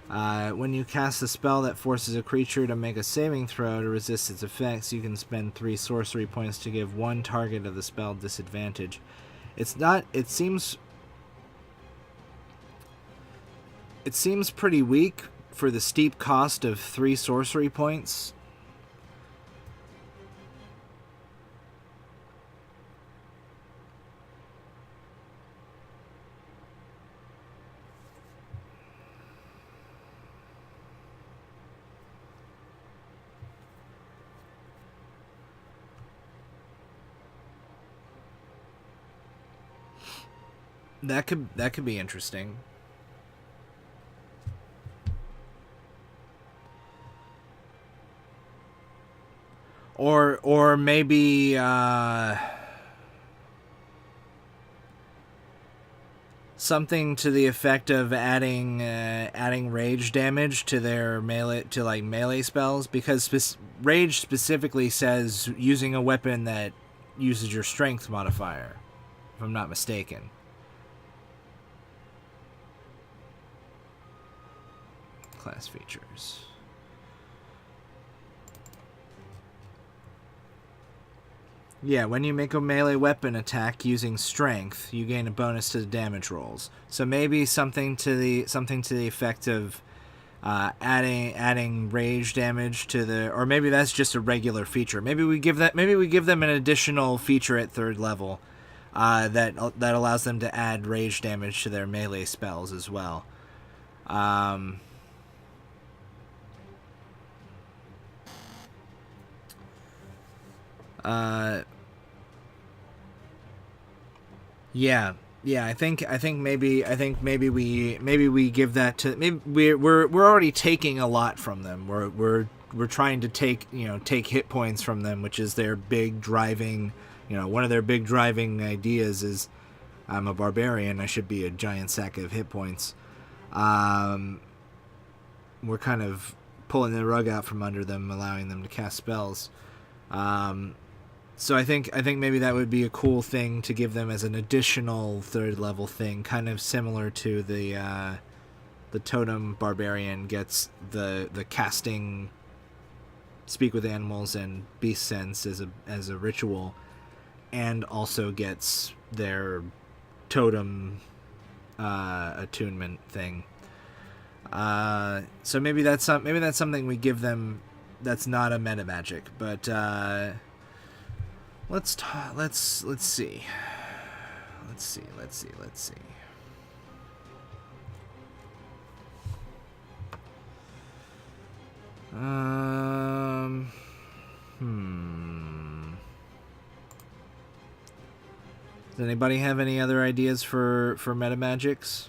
A: When you cast a spell that forces a creature to make a saving throw to resist its effects, you can spend 3 sorcery points to give 1 target of the spell disadvantage. It seems pretty weak for the steep cost of 3 sorcery points. That could be interesting. Or maybe something to the effect of adding rage damage to their melee spells, because rage specifically says using a weapon that uses your strength modifier, if I'm not mistaken. Class features. Yeah, when you make a melee weapon attack using strength, you gain a bonus to the damage rolls. So maybe something to the effect of adding rage damage to the, or maybe that's just a regular feature. Maybe we give them an additional feature at 3rd level that allows them to add rage damage to their melee spells as well. Yeah, I think maybe we give that to, maybe we're already taking a lot from them. We're trying to take hit points from them, which is their big driving, one of their big driving ideas is, I'm a barbarian, I should be a giant sack of hit points. We're kind of pulling the rug out from under them, allowing them to cast spells. So I think maybe that would be a cool thing to give them as an additional 3rd level thing, kind of similar to the totem barbarian gets the casting speak with animals and beast sense as a ritual, and also gets their totem attunement thing. So maybe that's something we give them that's not a meta magic. But let's see. Let's see. Does anybody have any other ideas for meta magics?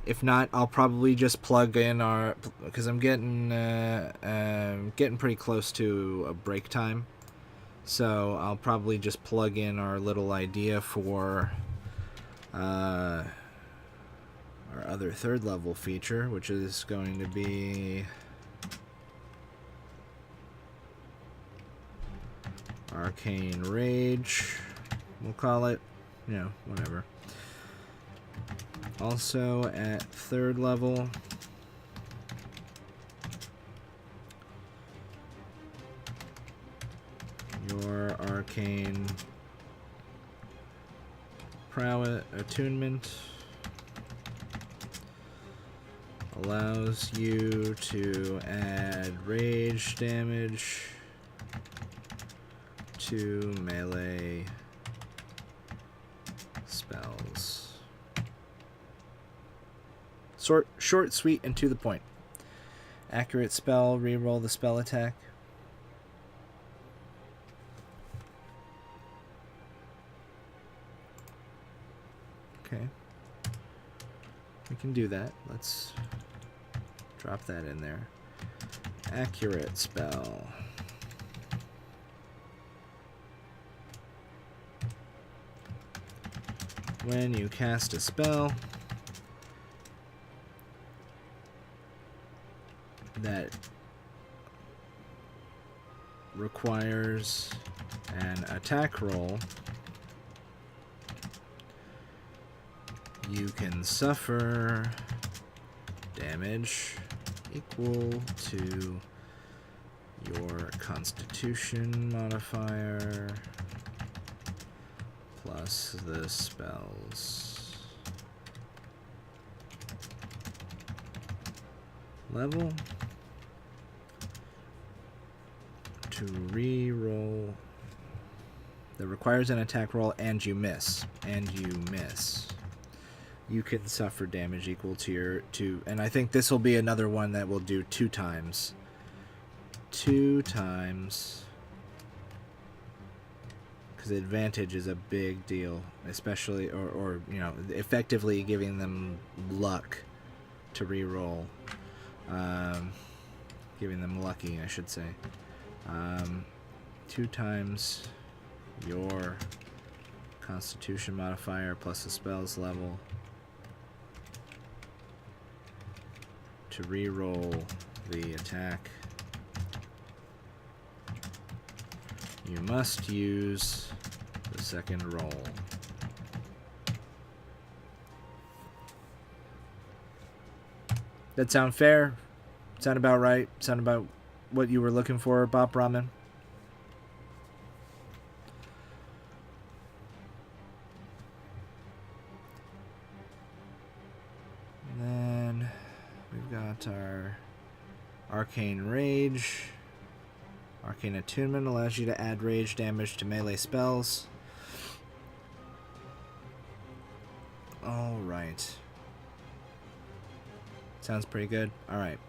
A: If not, I'll probably just plug in our, because I'm getting pretty close to a break time. So I'll probably just plug in our little idea for our other third level feature, which is going to be Arcane Rage. We'll call it, whatever. Also at third level, your Arcane Prowess attunement allows you to add rage damage to melee spells. Short, sweet, and to the point. Accurate spell, reroll the spell attack. Okay. We can do that. Let's drop that in there. Accurate spell. When you cast a spell that requires an attack roll, you can suffer damage equal to your Constitution modifier plus the spell's level to re-roll that requires an attack roll and you miss. You can suffer damage equal to your and I think this will be another one that we'll do 2 times. 2 times. Because advantage is a big deal, especially or effectively giving them luck to re-roll. Giving them lucky, I should say. 2 times your Constitution modifier plus the spell's level to re-roll the attack. You must use the second roll. That sound fair? Sound about right? Sound about what you were looking for, Bob Brahman? And then we've got our Arcane Rage. Arcane Attunement allows you to add rage damage to melee spells. Alright. Sounds pretty good. Alright.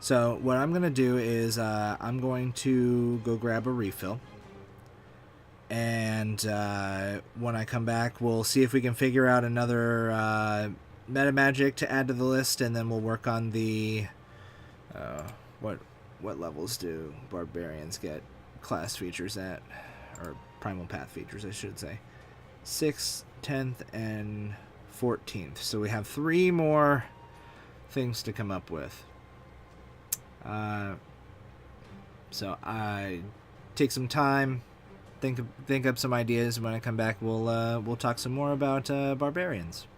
A: So what I'm going to do is I'm going to go grab a refill. And when I come back, we'll see if we can figure out another meta magic to add to the list. And then we'll work on the... What levels do barbarians get class features at? Or primal path features, I should say. 6th, 10th, and 14th. So we have 3 more things to come up with. So I take some time, think up some ideas. When I come back, we'll talk some more about barbarians.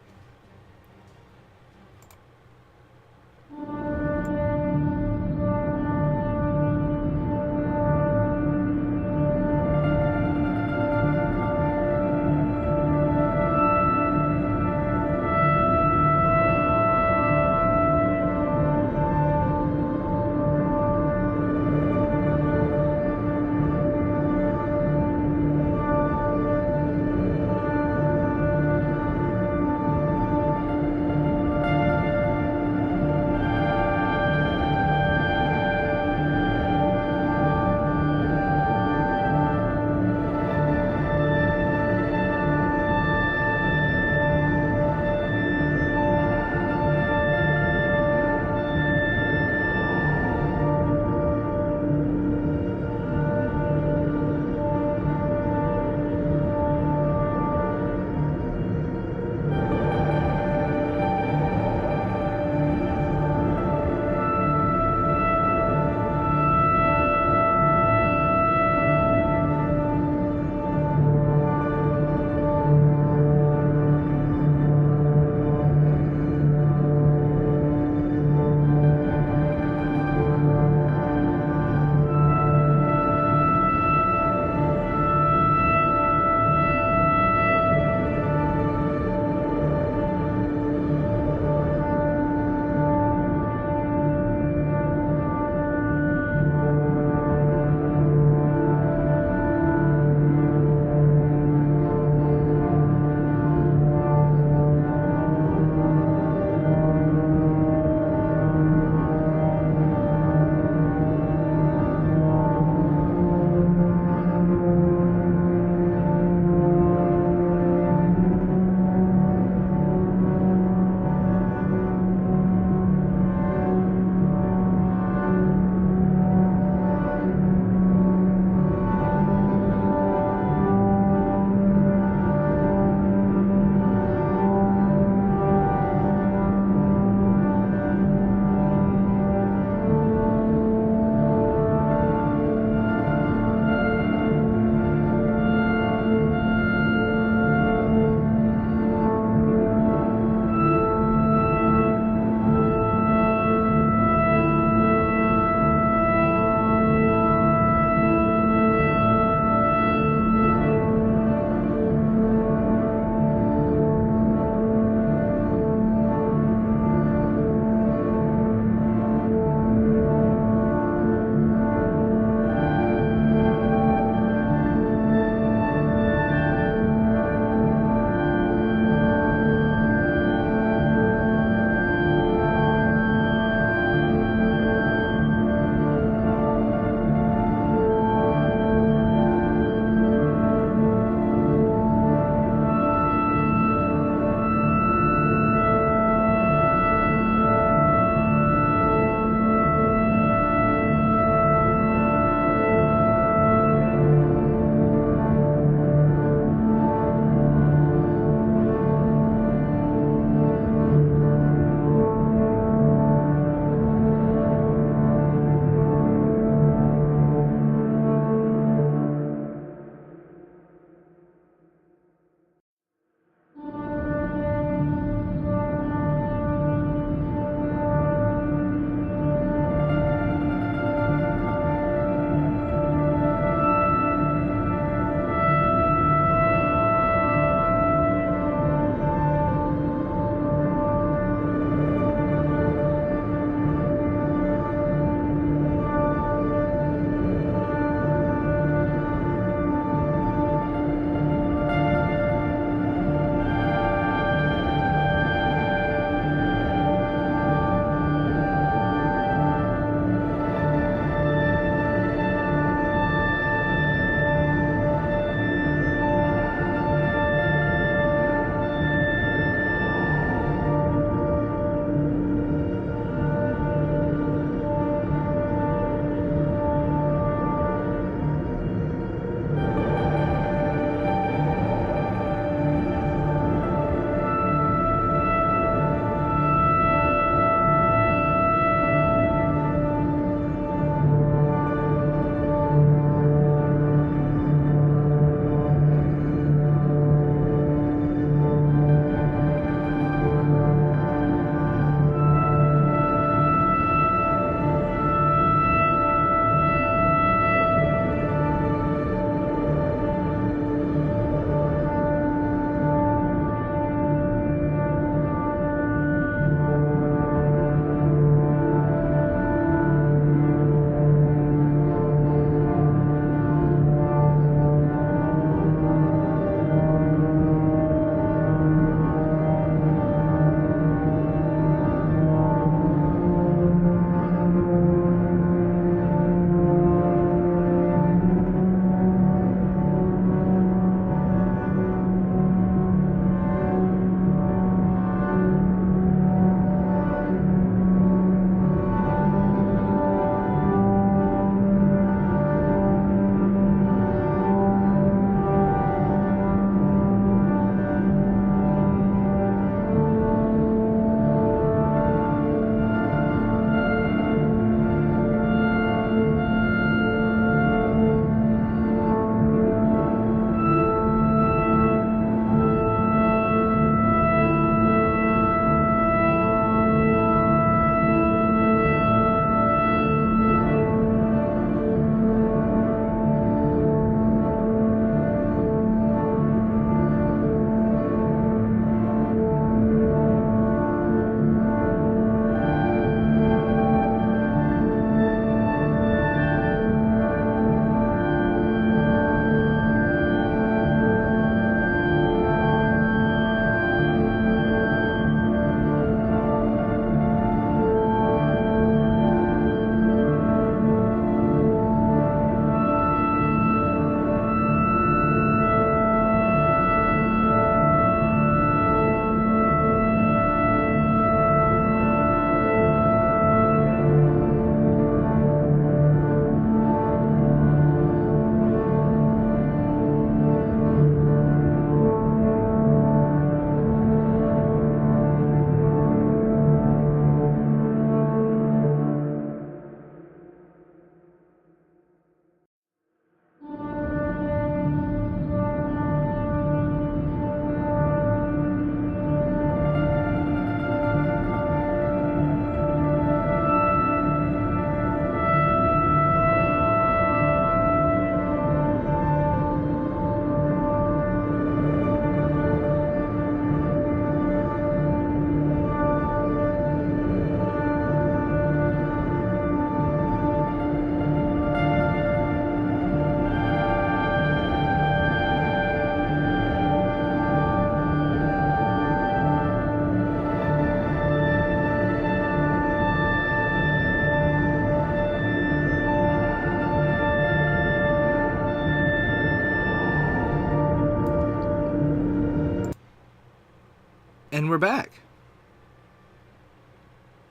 A: And we're back.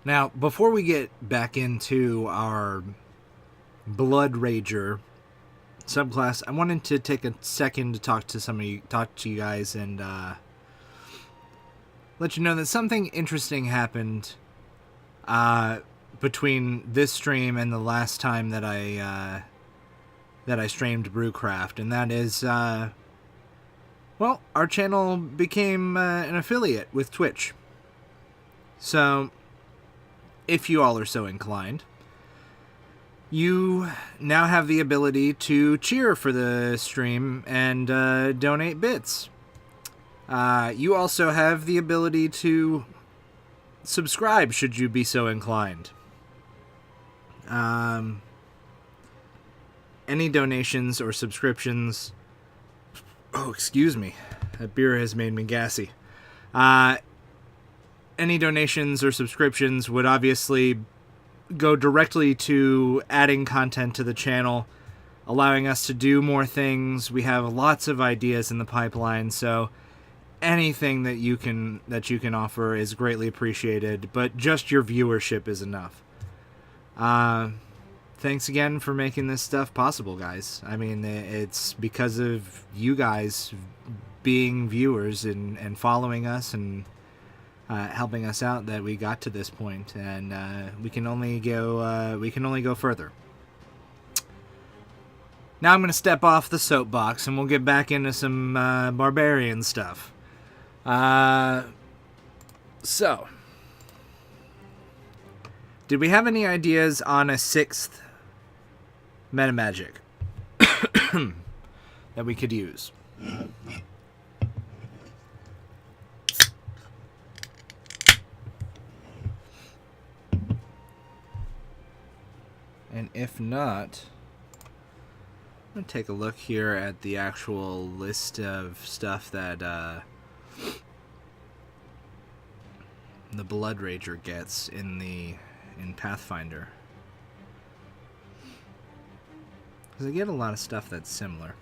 A: Now, before we get back into our Blood Rager subclass, I wanted to take a second to talk to you guys, and let you know that something interesting happened between this stream and the last time that I streamed Brewcraft, and that is, well, our channel became an affiliate with Twitch. So, if you all are so inclined, you now have the ability to cheer for the stream and donate bits. You also have the ability to subscribe should you be so inclined. Any donations or subscriptions... Oh, excuse me. That beer has made me gassy. Any donations or subscriptions would obviously go directly to adding content to the channel, allowing us to do more things. We have lots of ideas in the pipeline, so anything that you can offer is greatly appreciated, but just your viewership is enough. Thanks again for making this stuff possible, guys. I mean, it's because of you guys being viewers and following us and helping us out that we got to this point, and we can only go further. Now I'm going to step off the soapbox, and we'll get back into some barbarian stuff. So, did we have any ideas on a 6th metamagic that we could use? And if not, I'm going to take a look here at the actual list of stuff that the Blood Rager gets in Pathfinder. Because I get a lot of stuff that's similar.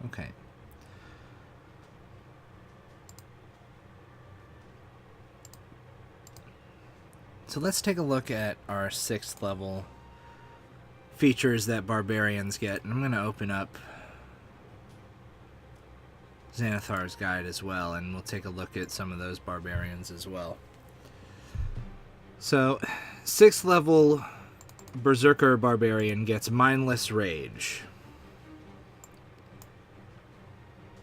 A: Okay. So let's take a look at our 6th level features that barbarians get. And I'm going to open up Xanathar's guide as well, and we'll take a look at some of those barbarians as well. So, 6th level Berserker Barbarian gets Mindless Rage.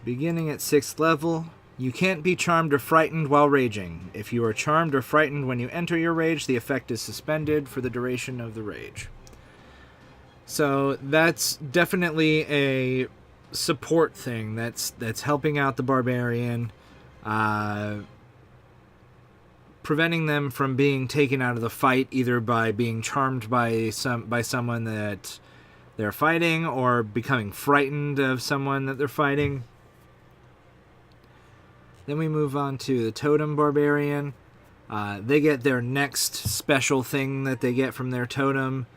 A: Beginning at 6th level, you can't be charmed or frightened while raging. If you are charmed or frightened when you enter your rage, the effect is suspended for the duration of the rage. So that's definitely a support thing that's helping out the barbarian, preventing them from being taken out of the fight either by being charmed by someone that they're fighting or becoming frightened of someone that they're fighting. Then we move on to the Totem Barbarian. They get their next special thing that they get from their totem.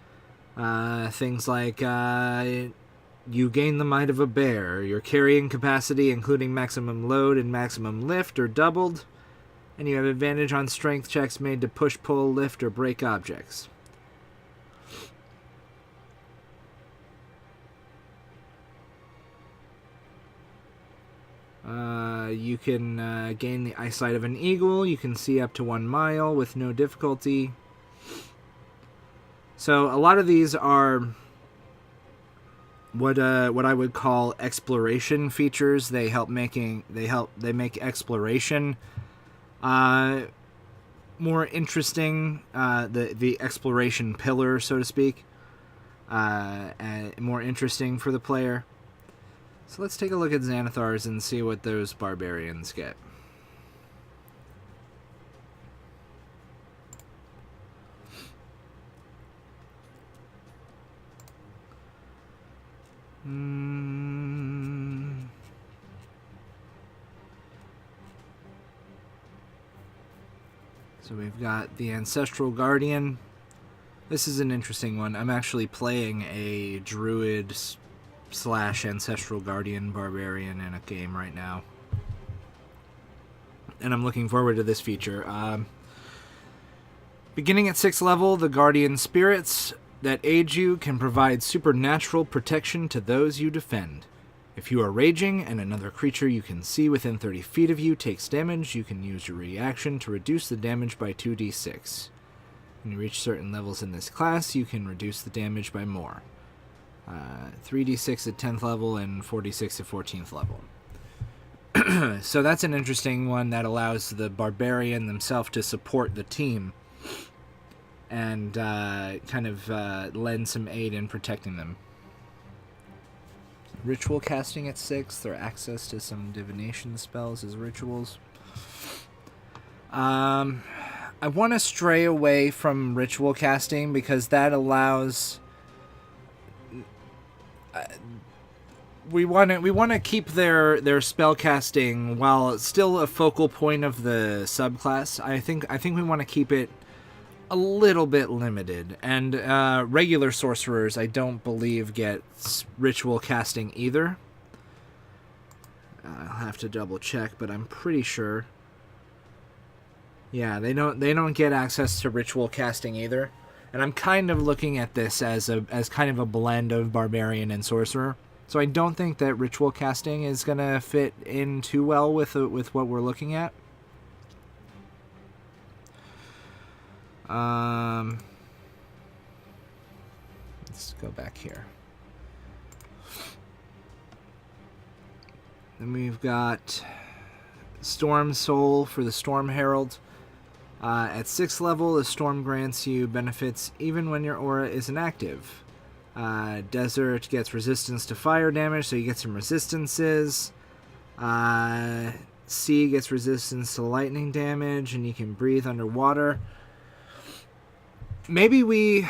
A: Things like you gain the might of a bear. Your carrying capacity, including maximum load and maximum lift, are doubled. And you have advantage on strength checks made to push, pull, lift, or break objects. You can gain the eyesight of an eagle. You can see up to 1 mile with no difficulty. So a lot of these are what I would call exploration features. They make exploration more interesting. The exploration pillar, so to speak, more interesting for the player. So let's take a look at Xanathar's and see what those barbarians get. So we've got the Ancestral Guardian. This is an interesting one. I'm actually playing a Druid / Ancestral Guardian Barbarian in a game right now. And I'm looking forward to this feature. Beginning at 6th level, the Guardian Spirits that aid you can provide supernatural protection to those you defend. If you are raging and another creature you can see within 30 feet of you takes damage, you can use your reaction to reduce the damage by 2d6. When you reach certain levels in this class, you can reduce the damage by more. 3d6 at 10th level and 4d6 at 14th level. So that's an interesting one that allows the Barbarian themselves to support the team and kind of lend some aid in protecting them. Ritual casting at 6th, or access to some divination spells as rituals. I want to stray away from ritual casting because that allows... we want to keep their spell casting while it's still a focal point of the subclass. I think we want to keep it a little bit limited, and regular sorcerers I don't believe get ritual casting either. I'll have to double check, but I'm pretty sure. Yeah, they don't get access to ritual casting either, and I'm kind of looking at this as kind of a blend of barbarian and sorcerer. So I don't think that ritual casting is gonna fit in too well with what we're looking at. Let's go back here. Then we've got Storm Soul for the Storm Herald. At 6th level, the Storm grants you benefits even when your aura isn't active. Desert gets resistance to fire damage, so you get some resistances. Sea gets resistance to lightning damage, and you can breathe underwater. Maybe we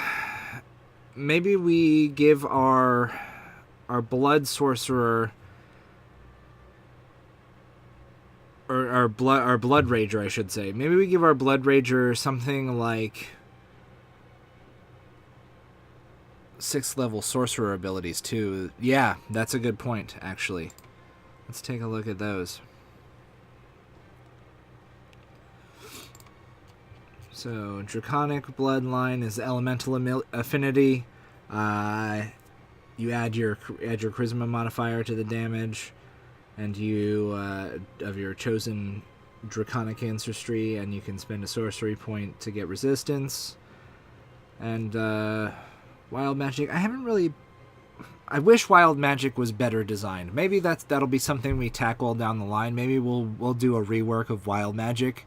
A: give our blood sorcerer, or our blood rager, I should say. Maybe we give our blood rager something like 6th level sorcerer abilities too. Yeah, that's a good point, actually. Let's take a look at those. So, Draconic Bloodline is Elemental Affinity. You add your Charisma modifier to the damage, and you of your chosen Draconic Ancestry, and you can spend a sorcery point to get resistance. And Wild Magic, I wish Wild Magic was better designed. Maybe that'll be something we tackle down the line. Maybe we'll do a rework of Wild Magic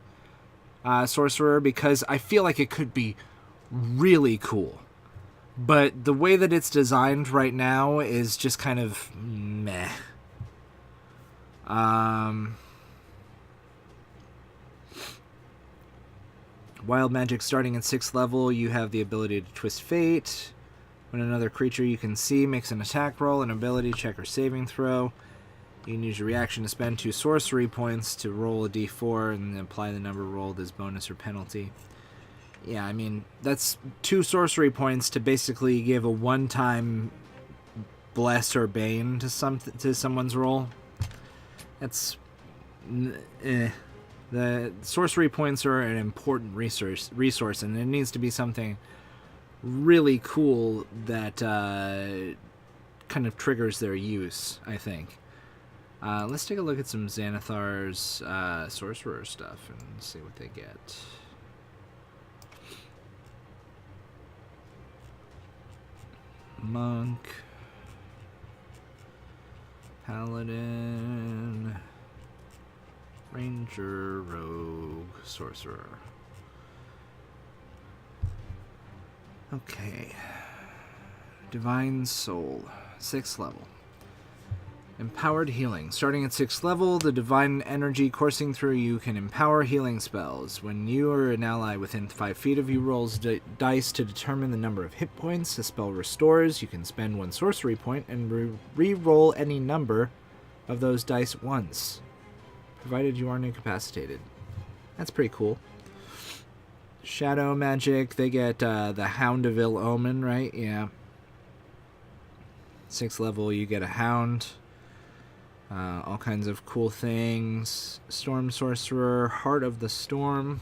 A: sorcerer, because I feel like it could be really cool. But the way that it's designed right now is just kind of meh. Wild Magic starting at 6th level, you have the ability to twist fate. When another creature you can see makes an attack roll, an ability check, or saving throw, you can use your reaction to spend 2 sorcery points to roll a d4 and then apply the number rolled as bonus or penalty. Yeah, I mean, that's 2 sorcery points to basically give a one-time bless or bane to someone's roll. That's The sorcery points are an important resource, and it needs to be something really cool that kind of triggers their use, I think. Let's take a look at some Xanathar's sorcerer stuff and see what they get. Monk, Paladin, Ranger, Rogue, Sorcerer. Okay. Divine Soul, 6th level. Empowered Healing. Starting at 6th level, the divine energy coursing through you can empower healing spells. When you or an ally within 5 feet of you rolls dice to determine the number of hit points the spell restores, you can spend 1 sorcery point and re-roll any number of those dice once, provided you aren't incapacitated. That's pretty cool. Shadow magic, they get the Hound of Ill Omen, right? Yeah. 6th level, you get a Hound. All kinds of cool things. Storm Sorcerer, Heart of the Storm.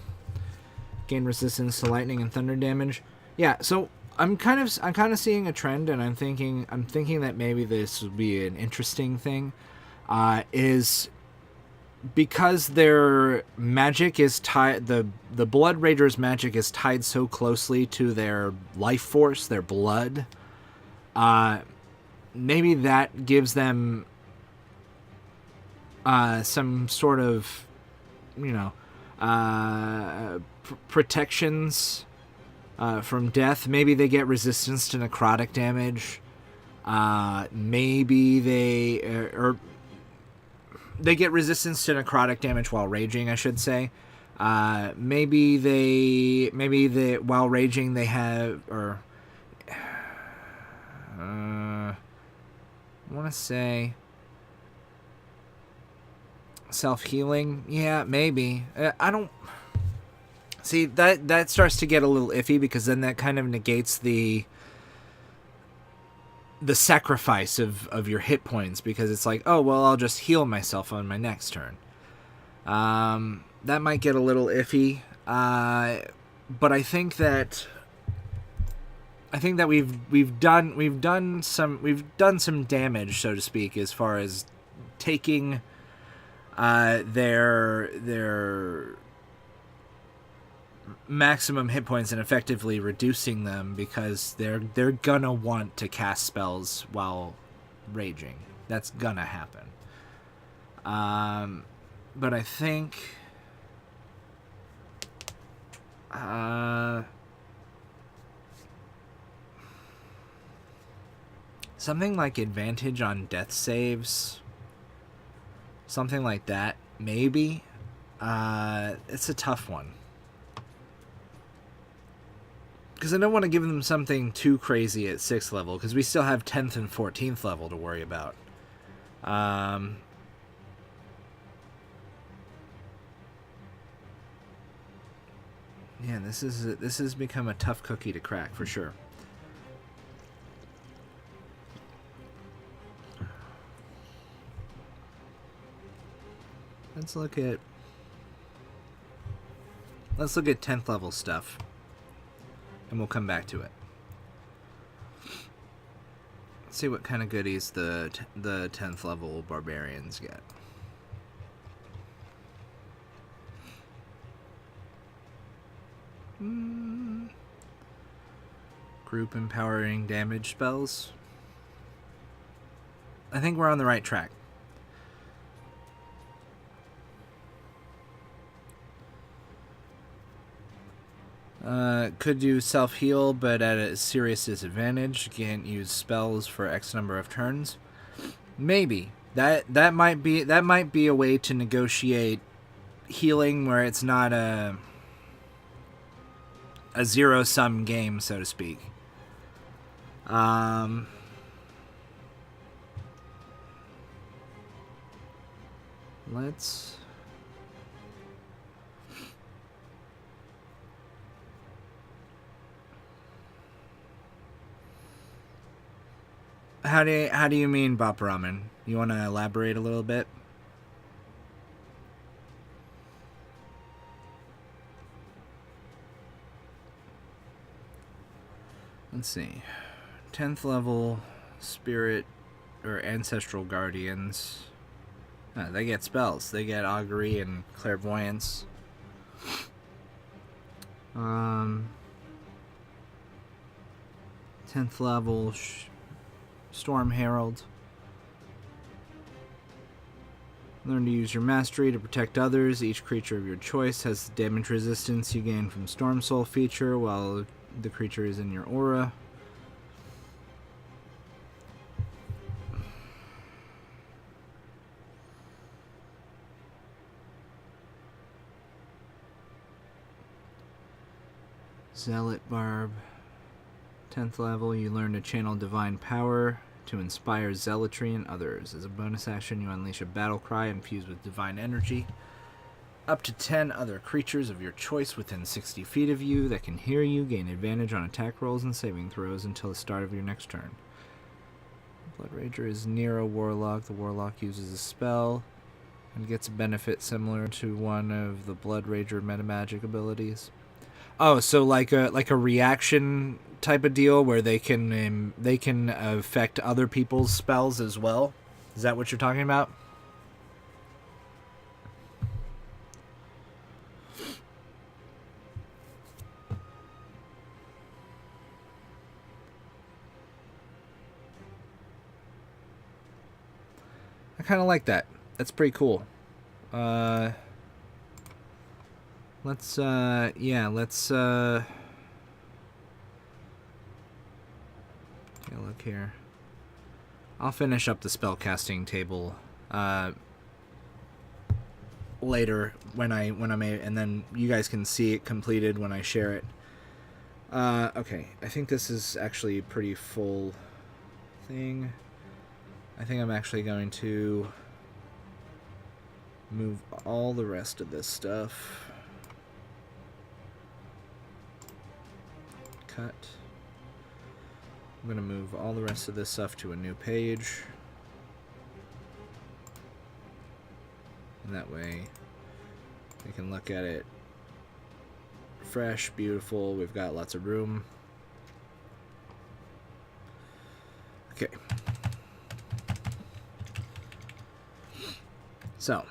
A: Gain resistance to lightning and thunder damage. Yeah, so I'm kind of seeing a trend, and I'm thinking that maybe this would be an interesting thing. Is because their magic is tied, the Blood Rager's magic is tied so closely to their life force, their blood. Maybe that gives them some sort of, protections from death. Maybe they get resistance to necrotic damage. Maybe they get resistance to necrotic damage while raging, I should say. Maybe they while raging they have, or I want to say self-healing. Yeah, maybe. I don't see that starts to get a little iffy, because then that kind of negates the sacrifice of your hit points, because it's like, oh, well, I'll just heal myself on my next turn. That might get a little iffy. But I think that we've done some damage, so to speak, as far as taking their maximum hit points and effectively reducing them, because they're gonna want to cast spells while raging. That's gonna happen. But I think something like advantage on death saves, something like that, maybe. It's a tough one, because I don't want to give them something too crazy at 6th level, because we still have 10th and 14th level to worry about. Yeah, this has become a tough cookie to crack, for sure. Let's look at 10th level stuff, and we'll come back to it. Let's see what kind of goodies the 10th level barbarians get. Group empowering damage spells. I think we're on the right track. Could do self-heal, but at a serious disadvantage. Can't use spells for X number of turns. Maybe. That might be a way to negotiate healing where it's not a zero-sum game, so to speak. Let's... How do you mean, Bop Ramen? You want to elaborate a little bit? Let's see. 10th level spirit or ancestral guardians. They get spells. They get augury and clairvoyance. 10th level Storm Herald. Learn to use your mastery to protect others. Each creature of your choice has the damage resistance you gain from Storm Soul feature while the creature is in your aura. Zealot Barb. 10th level, you learn to channel divine power to inspire zealotry in others. As a bonus action, you unleash a battle cry infused with divine energy. Up to 10 other creatures of your choice within 60 feet of you that can hear you gain advantage on attack rolls and saving throws until the start of your next turn. Blood Rager is near a warlock. The warlock uses a spell and gets a benefit similar to one of the Blood Rager metamagic abilities. Oh, so like a reaction type of deal where they can affect other people's spells as well. Is that what you're talking about? I kind of like that. That's pretty cool. Let's take a look here. I'll finish up the spellcasting table later when I'm and then you guys can see it completed when I share it. Okay, I think this is actually a pretty full thing. I think I'm actually going to move all the rest of this stuff. Cut. I'm going to move all the rest of this stuff to a new page. And that way we can look at it fresh, beautiful. We've got lots of room. Okay. So,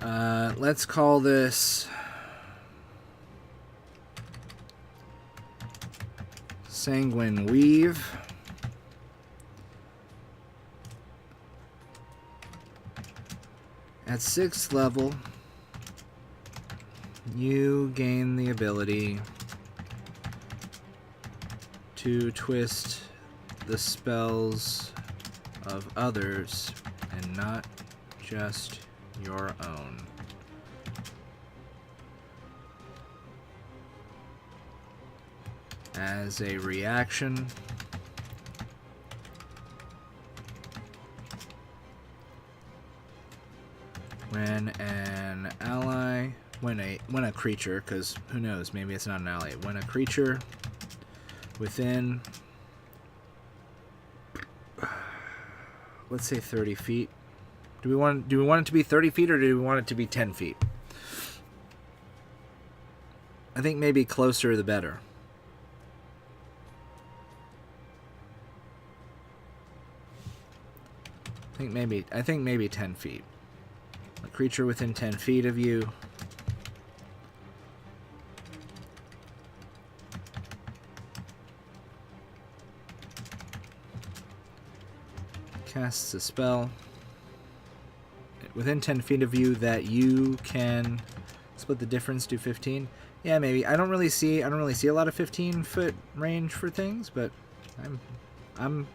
A: let's call this Sanguine Weave. At 6th level, you gain the ability to twist the spells of others and not just your own. As a reaction, when a creature, because who knows, maybe it's not an ally. When a creature within, let's say 30 feet. Do we want it to be 30 feet or do we want it to be 10 feet? I think maybe closer the better. I think maybe 10 feet. A creature within 10 feet of you casts a spell within 10 feet of you that you can split the difference to 15. Yeah, maybe. I don't really see a lot of 15-foot range for things, but I'm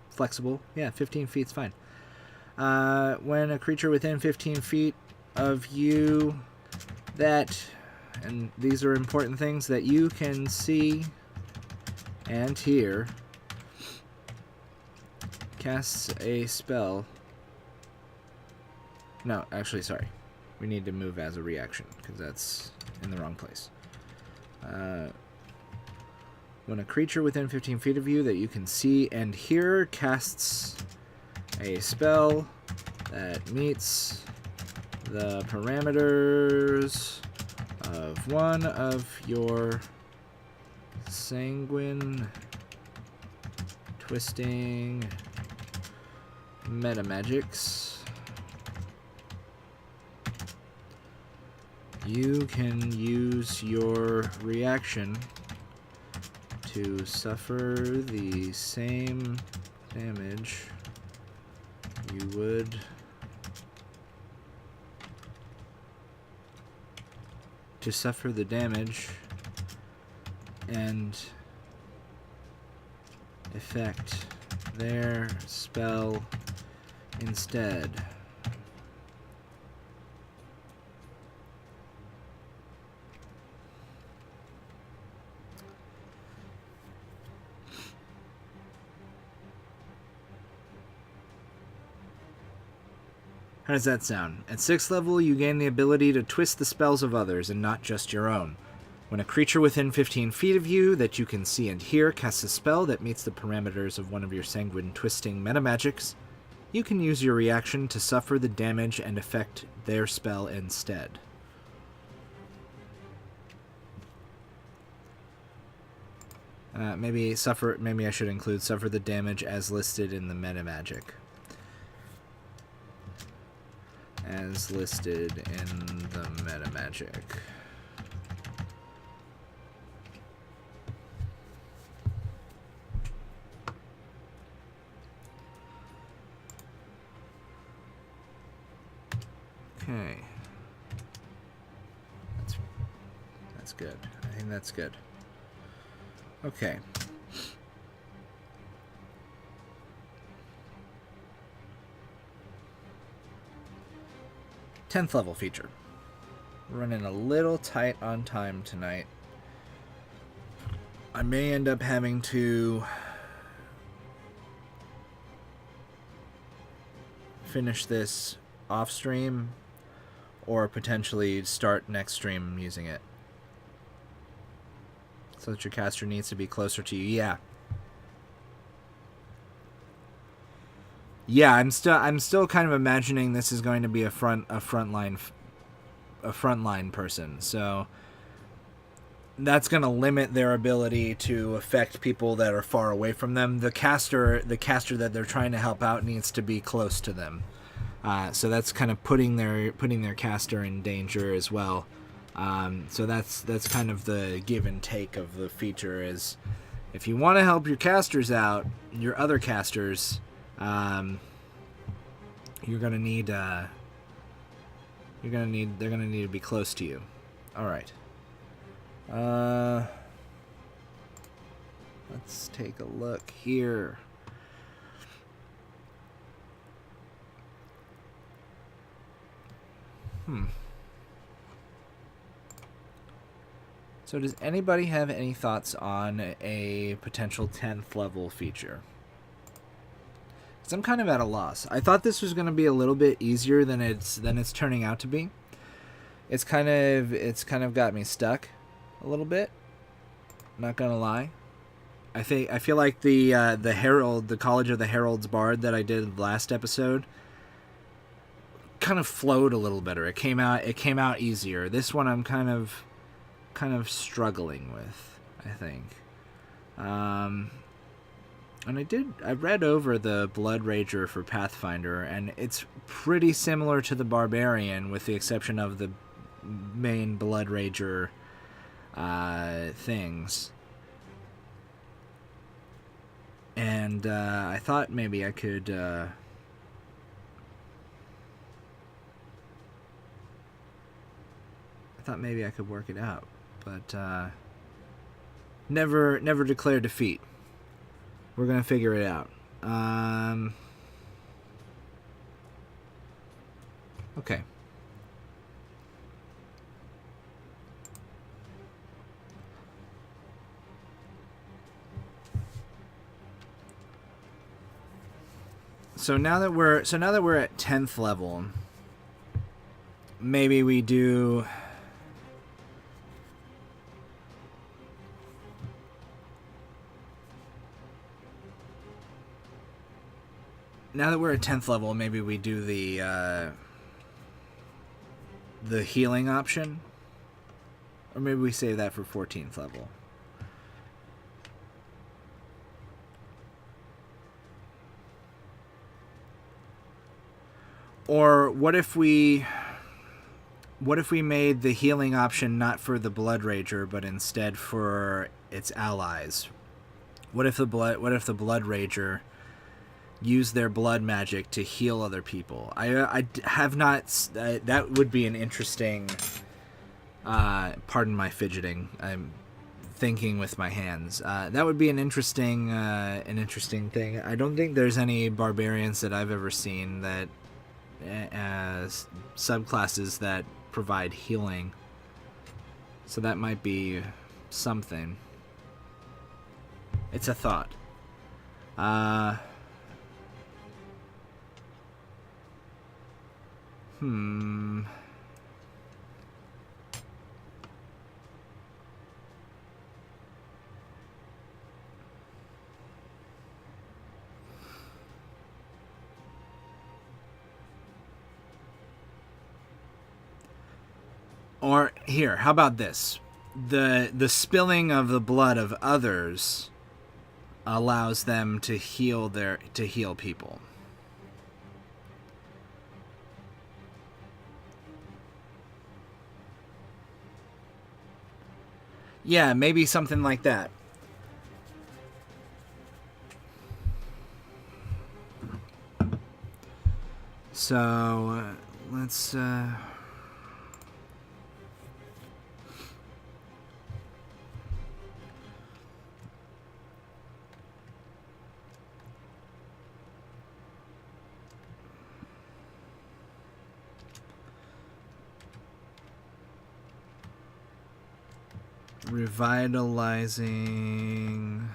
A: flexible. Yeah, 15 feet's fine. When a creature within 15 feet of you and these are important things, that you can see and hear, casts a spell. No, actually, sorry. We need to move as a reaction, because that's in the wrong place. When a creature within 15 feet of you that you can see and hear casts a spell that meets the parameters of one of your sanguine twisting metamagics, you can use your reaction to suffer the same damage you would to suffer the damage and effect their spell instead. How does that sound? At 6th level, you gain the ability to twist the spells of others and not just your own. When a creature within 15 feet of you that you can see and hear casts a spell that meets the parameters of one of your sanguine twisting metamagics, you can use your reaction to suffer the damage and affect their spell instead. Maybe I should include suffer the damage as listed in the metamagic. As listed in the metamagic. Okay. That's good. I think that's good. Okay. Tenth level feature. We're running a little tight on time tonight. I may end up having to finish this off stream or potentially start next stream using it. So that your caster needs to be closer to you. Yeah, I'm still kind of imagining this is going to be a frontline person. So that's going to limit their ability to affect people that are far away from them. The caster that they're trying to help out needs to be close to them. So that's kind of putting their caster in danger as well. So that's kind of the give and take of the feature. Is if you want to help your casters out, your other casters, they're gonna need to be close to you. All right. Let's take a look here. So does anybody have any thoughts on a potential 10th level feature? Because I'm kind of at a loss. I thought this was going to be a little bit easier than it's turning out to be. It's kind of got me stuck a little bit. Not gonna lie. I feel like the Herald, the College of the Herald's Bard that I did last episode, kind of flowed a little better. It came out easier. This one I'm kind of struggling with, I think. And I read over the Blood Rager for Pathfinder, and it's pretty similar to the Barbarian, with the exception of the main Blood Rager things. And I thought maybe I could work it out, but never declare defeat. We're gonna figure it out. Okay. So now that we're at 10th level, maybe we do. Now that we're at 10th level, maybe we do the healing option. Or maybe we save that for 14th level. Or what if we made the healing option not for the Blood Rager, but instead for its allies? What if the Blood Rager use their blood magic to heal other people? I have not. That would be an interesting. Pardon my fidgeting. I'm thinking with my hands. That would be an interesting thing. I don't think there's any barbarians that I've ever seen that as subclasses that provide healing. So that might be something. It's a thought. Hmm. Or here, how about this? The spilling of the blood of others allows them to heal people. Yeah, maybe something like that. So let's revitalizing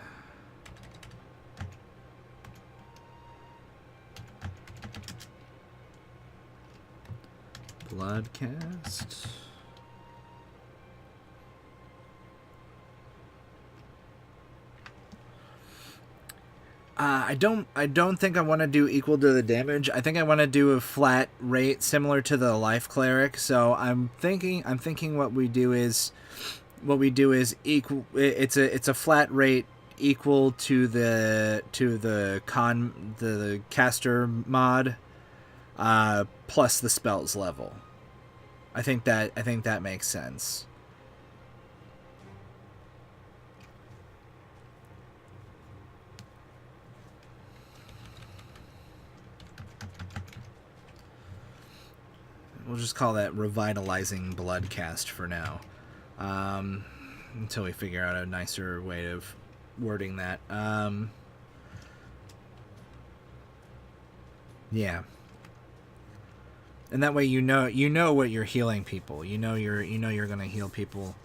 A: bloodcast. I don't think I want to do equal to the damage. I think I want to do a flat rate similar to the life cleric. So I'm thinking what we do is equal. It's a flat rate equal to the caster mod, plus the spells level. I think that makes sense. We'll just call that revitalizing bloodcast for now, until we figure out a nicer way of wording that. Yeah, and that way you know what you're healing people. You know you're gonna heal people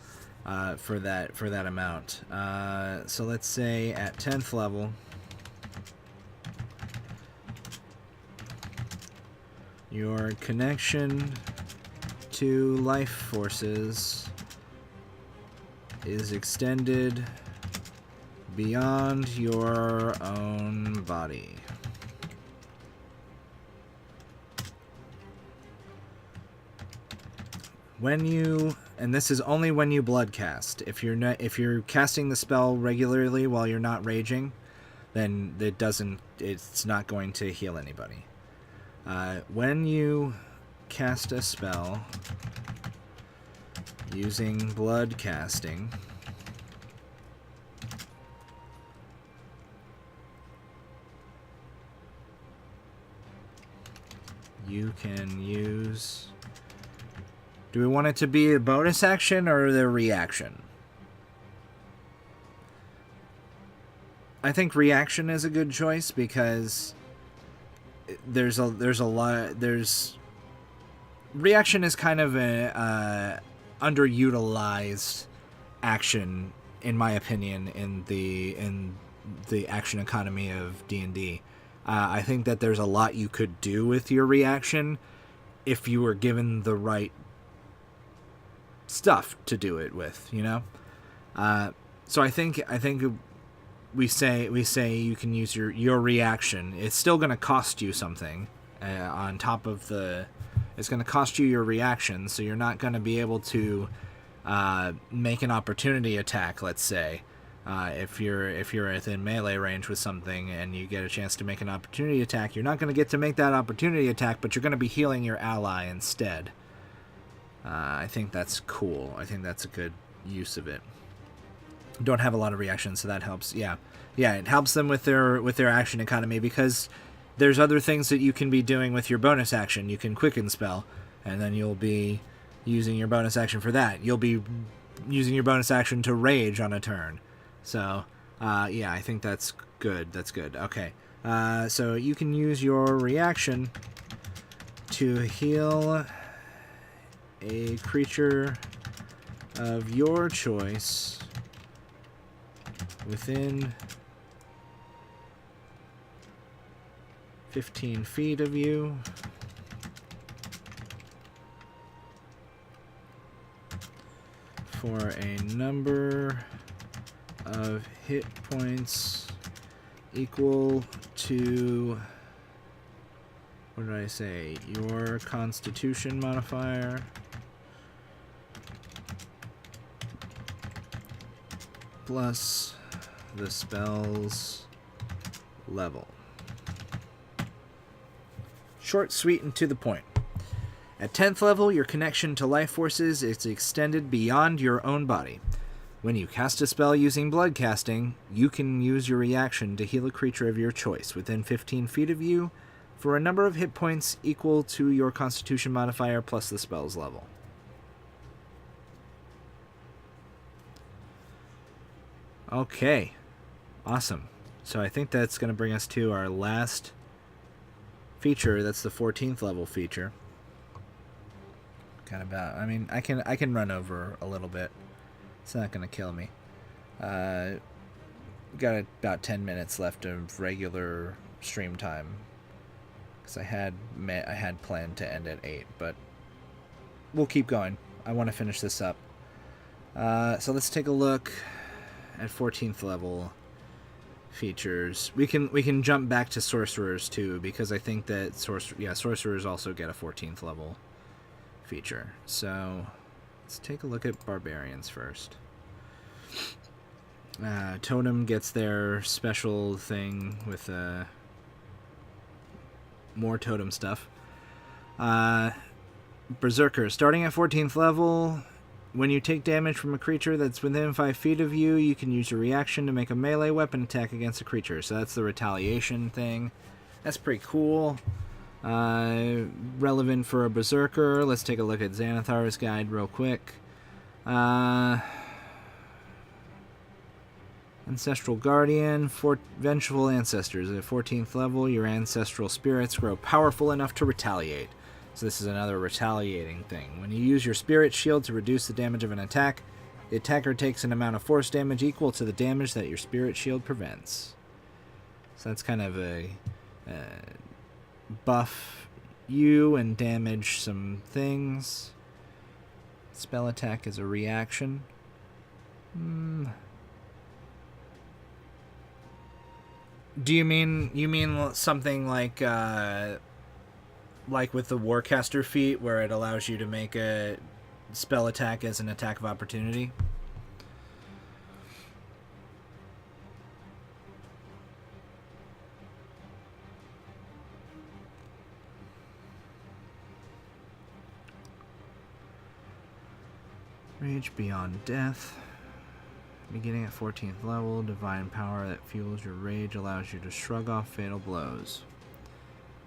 A: for that amount. So let's say at 10th level, your connection to life forces is extended beyond your own body. And this is only when you bloodcast. If you're casting the spell regularly while you're not raging, then it's not going to heal anybody. When you cast a spell using blood casting, you can use... Do we want it to be a bonus action or the reaction? I think reaction is a good choice because there's a lot. Reaction is kind of a underutilized action, in my opinion, in the action economy of D&D. I think that there's a lot you could do with your reaction if you were given the right stuff to do it with, you know. So I think we say you can use your reaction. It's still going to cost you something on top of it's going to cost you your reaction, so you're not going to be able to make an opportunity attack, let's say. If you're within melee range with something and you get a chance to make an opportunity attack, you're not going to get to make that opportunity attack, but you're going to be healing your ally instead. I think that's cool. I think that's a good use of it. Don't have a lot of reactions, so that helps. Yeah, it helps them with their action economy, because there's other things that you can be doing with your bonus action. You can quicken spell, and then you'll be using your bonus action for that. You'll be using your bonus action to rage on a turn. So, yeah, I think that's good. That's good. Okay. So you can use your reaction to heal a creature of your choice within 15 feet of you for a number of hit points equal to, what did I say, your Constitution modifier plus the spell's level. Short, sweet, and to the point. At 10th level, your connection to life forces is extended beyond your own body. When you cast a spell using blood casting, you can use your reaction to heal a creature of your choice within 15 feet of you for a number of hit points equal to your Constitution modifier plus the spell's level. Okay, awesome. So I think that's going to bring us to our last feature. That's the 14th level feature. Kind of about. I mean, I can run over a little bit. It's not going to kill me. Got about 10 minutes left of regular stream time, because I had planned to end at 8, but we'll keep going. I want to finish this up. So let's take a look at 14th level features. We can jump back to sorcerers too, because I think that sorcerers also get a 14th level feature. So let's take a look at barbarians first. Totem gets their special thing with more totem stuff. Berserker, starting at 14th level, when you take damage from a creature that's within 5 feet of you, you can use your reaction to make a melee weapon attack against a creature. So that's the retaliation thing. That's pretty cool. Relevant for a Berserker. Let's take a look at Xanathar's guide real quick. Ancestral Guardian, Vengeful Ancestors. At 14th level, your ancestral spirits grow powerful enough to retaliate. So this is another retaliating thing. When you use your spirit shield to reduce the damage of an attack, the attacker takes an amount of force damage equal to the damage that your spirit shield prevents. So that's kind of a buff you and damage some things. Spell attack is a reaction. Do you mean something like with the Warcaster feat, where it allows you to make a spell attack as an attack of opportunity? Rage Beyond Death. Beginning at 14th level, divine power that fuels your rage allows you to shrug off fatal blows.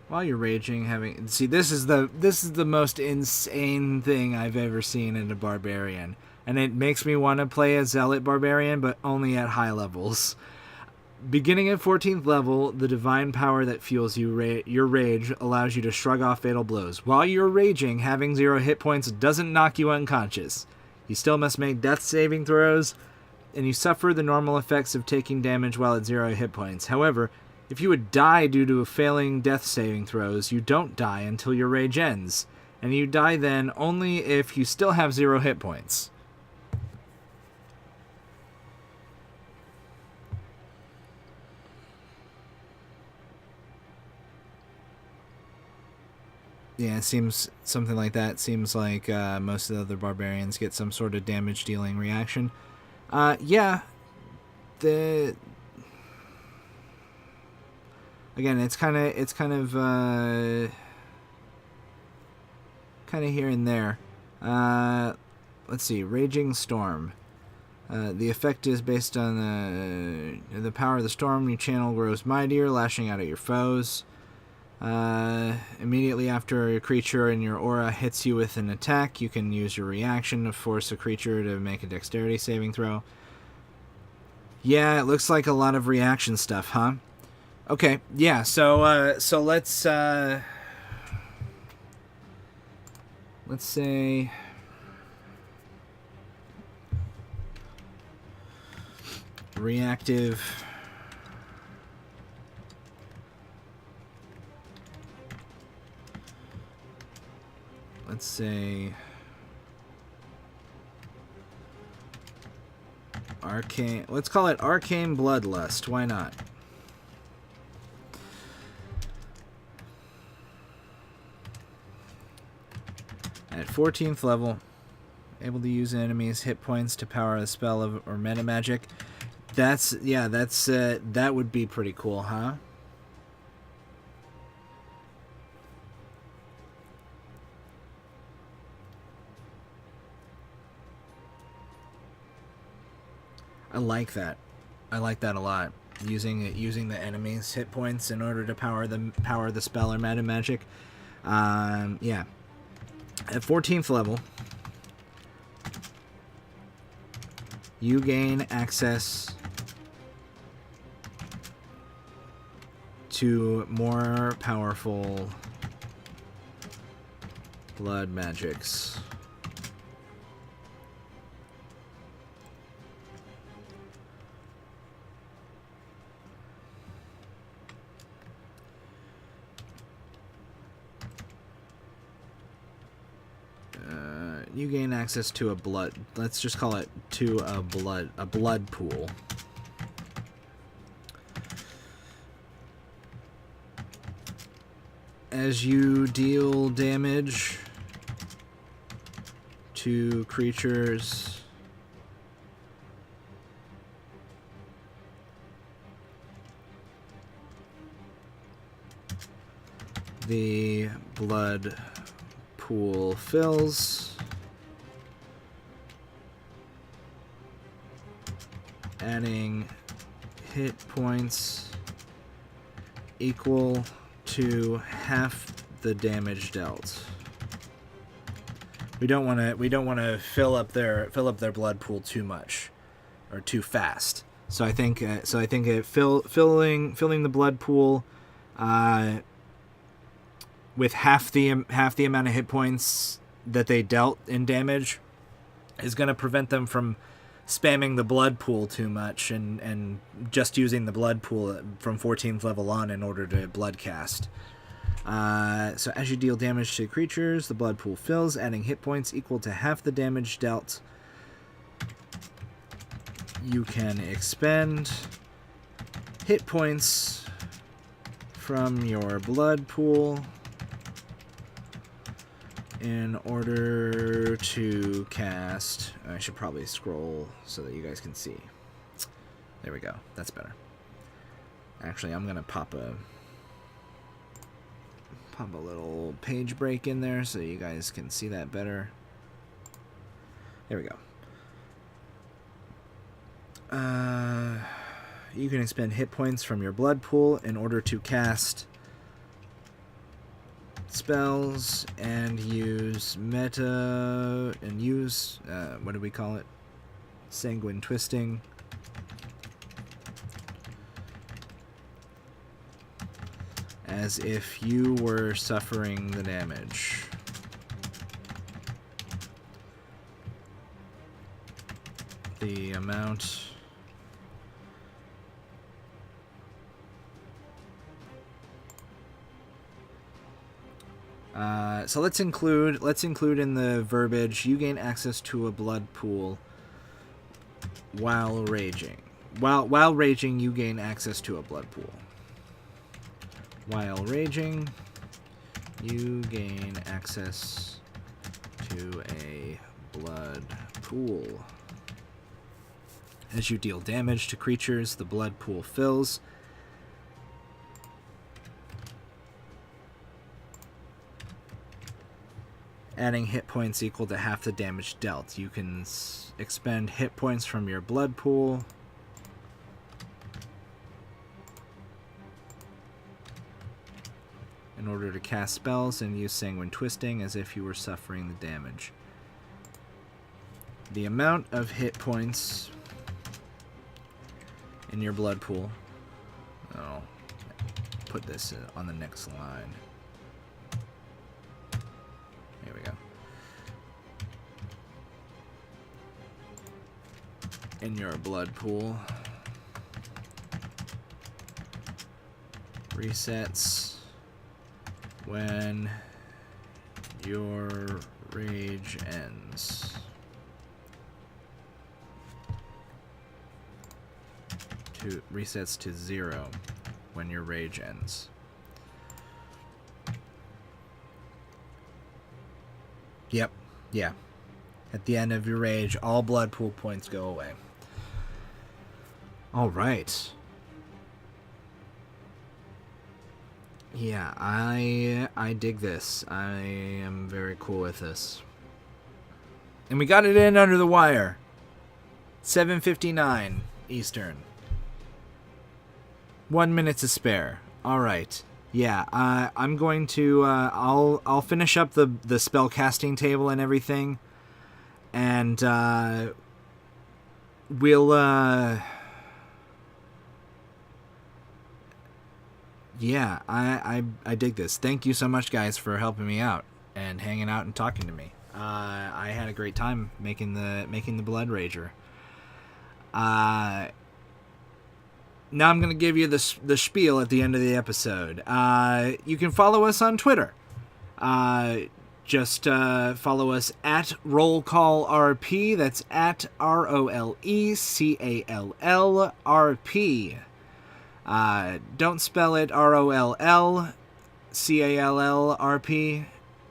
A: While you're raging, this is the most insane thing I've ever seen in a barbarian, and it makes me want to play a zealot barbarian, but only at high levels. Beginning at 14th level, the divine power that fuels your rage allows you to shrug off fatal blows. While you're raging, having 0 hit points doesn't knock you unconscious. You still must make death saving throws, and you suffer the normal effects of taking damage while at 0 hit points. However, if you would die due to failing death saving throws, you don't die until your rage ends, and you die then only if you still have 0 hit points. Yeah, it seems something like that. Seems like most of the other barbarians get some sort of damage dealing reaction. Yeah. Again, it's kind of here and there. Let's see, Raging Storm. The effect is based on the power of the storm you channel grows mightier, lashing out at your foes. Immediately after a creature in your aura hits you with an attack, you can use your reaction to force a creature to make a dexterity saving throw. Yeah, it looks like a lot of reaction stuff, huh? Okay, yeah, so let's say reactive. Let's say Arcane. Let's call it Arcane Bloodlust. Why not? At 14th level, able to use enemies' hit points to power a spell or meta magic. That's that would be pretty cool, huh? I like that. I like that a lot. Using the enemy's hit points in order to power the spell or meta magic. Yeah. At 14th level, you gain access to more powerful blood magics. You gain access to a blood. Let's just call it to a blood pool. As you deal damage to creatures, the blood pool fills, adding hit points equal to half the damage dealt. We don't want to fill up their blood pool too much or too fast. So I think filling the blood pool with half the amount of hit points that they dealt in damage is going to prevent them from spamming the blood pool too much and just using the blood pool from 14th level on in order to blood cast. So as you deal damage to creatures, the blood pool fills, adding hit points equal to half the damage dealt. You can expend hit points from your blood pool in order to cast. I should probably scroll so that you guys can see. There we go. That's better. Actually, I'm gonna pop a little page break in there so you guys can see that better. There we go. You can expend hit points from your blood pool in order to cast spells and use what do we call it? Sanguine Twisting. As if you were suffering the damage. The amount so let's include in the verbiage, you gain access to a blood pool while raging. While raging, you gain access to a blood pool. While raging, you gain access to a blood pool. As you deal damage to creatures, the blood pool fills. Adding hit points equal to half the damage dealt. You can expend hit points from your blood pool in order to cast spells and use Sanguine Twisting as if you were suffering the damage. The amount of hit points in your blood pool. I'll put this on the next line. There we go. In your blood pool resets when your rage ends. resets to 0 when your rage ends. Yep. Yeah. At the end of your rage, all blood pool points go away. All right. Yeah, I dig this. I am very cool with this. And we got it in under the wire. 7:59 Eastern. 1 minute to spare. All right. Yeah, I'm going to. I'll finish up the spell casting table and everything, and we'll. Yeah, I dig this. Thank you so much, guys, for helping me out and hanging out and talking to me. I had a great time making the Blood Rager. Now I'm going to give you the spiel at the end of the episode. You can follow us on Twitter. Just follow us at RollCallRP. That's at RollCallRP. Don't spell it RollCallRP.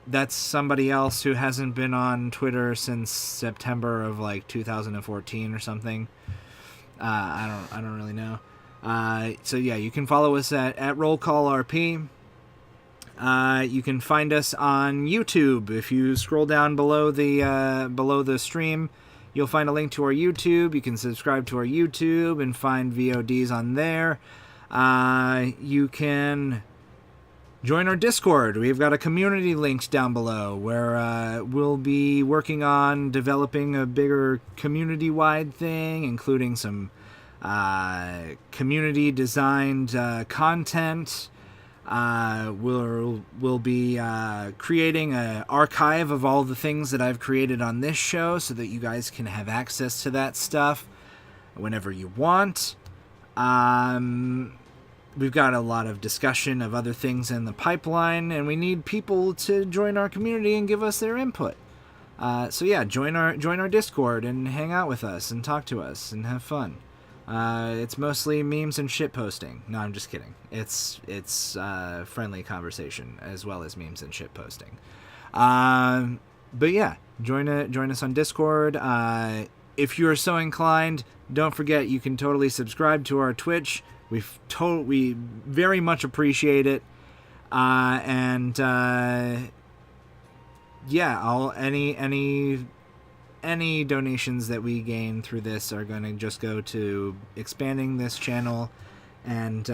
A: That's somebody else who hasn't been on Twitter since September of like 2014 or something. I don't really know. So yeah, you can follow us at RollCallRP. You can find us on YouTube. If you scroll down below the stream, you'll find a link to our YouTube. You can subscribe to our YouTube and find VODs on there. You can join our Discord. We've got a community linked down below where we'll be working on developing a bigger community-wide thing, including some community-designed content. We'll be creating an archive of all the things that I've created on this show so that you guys can have access to that stuff whenever you want. We've got a lot of discussion of other things in the pipeline, and we need people to join our community and give us their input. So yeah, join our Discord and hang out with us and talk to us and have fun. It's mostly memes and shit posting. No, I'm just kidding. It's friendly conversation as well as memes and shit posting. But yeah, join us on Discord. If you are so inclined, don't forget you can totally subscribe to our Twitch. We very much appreciate it. Yeah, any donations that we gain through this are going to just go to expanding this channel and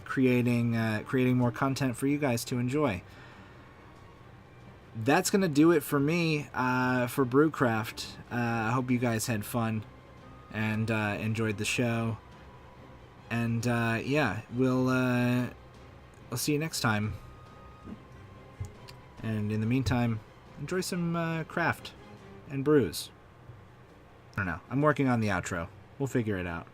A: creating more content for you guys to enjoy. That's going to do it for me for Brewcraft. I hope you guys had fun and enjoyed the show. And yeah, I'll see you next time. And in the meantime, enjoy some craft and brews. I don't know. I'm working on the outro. We'll figure it out.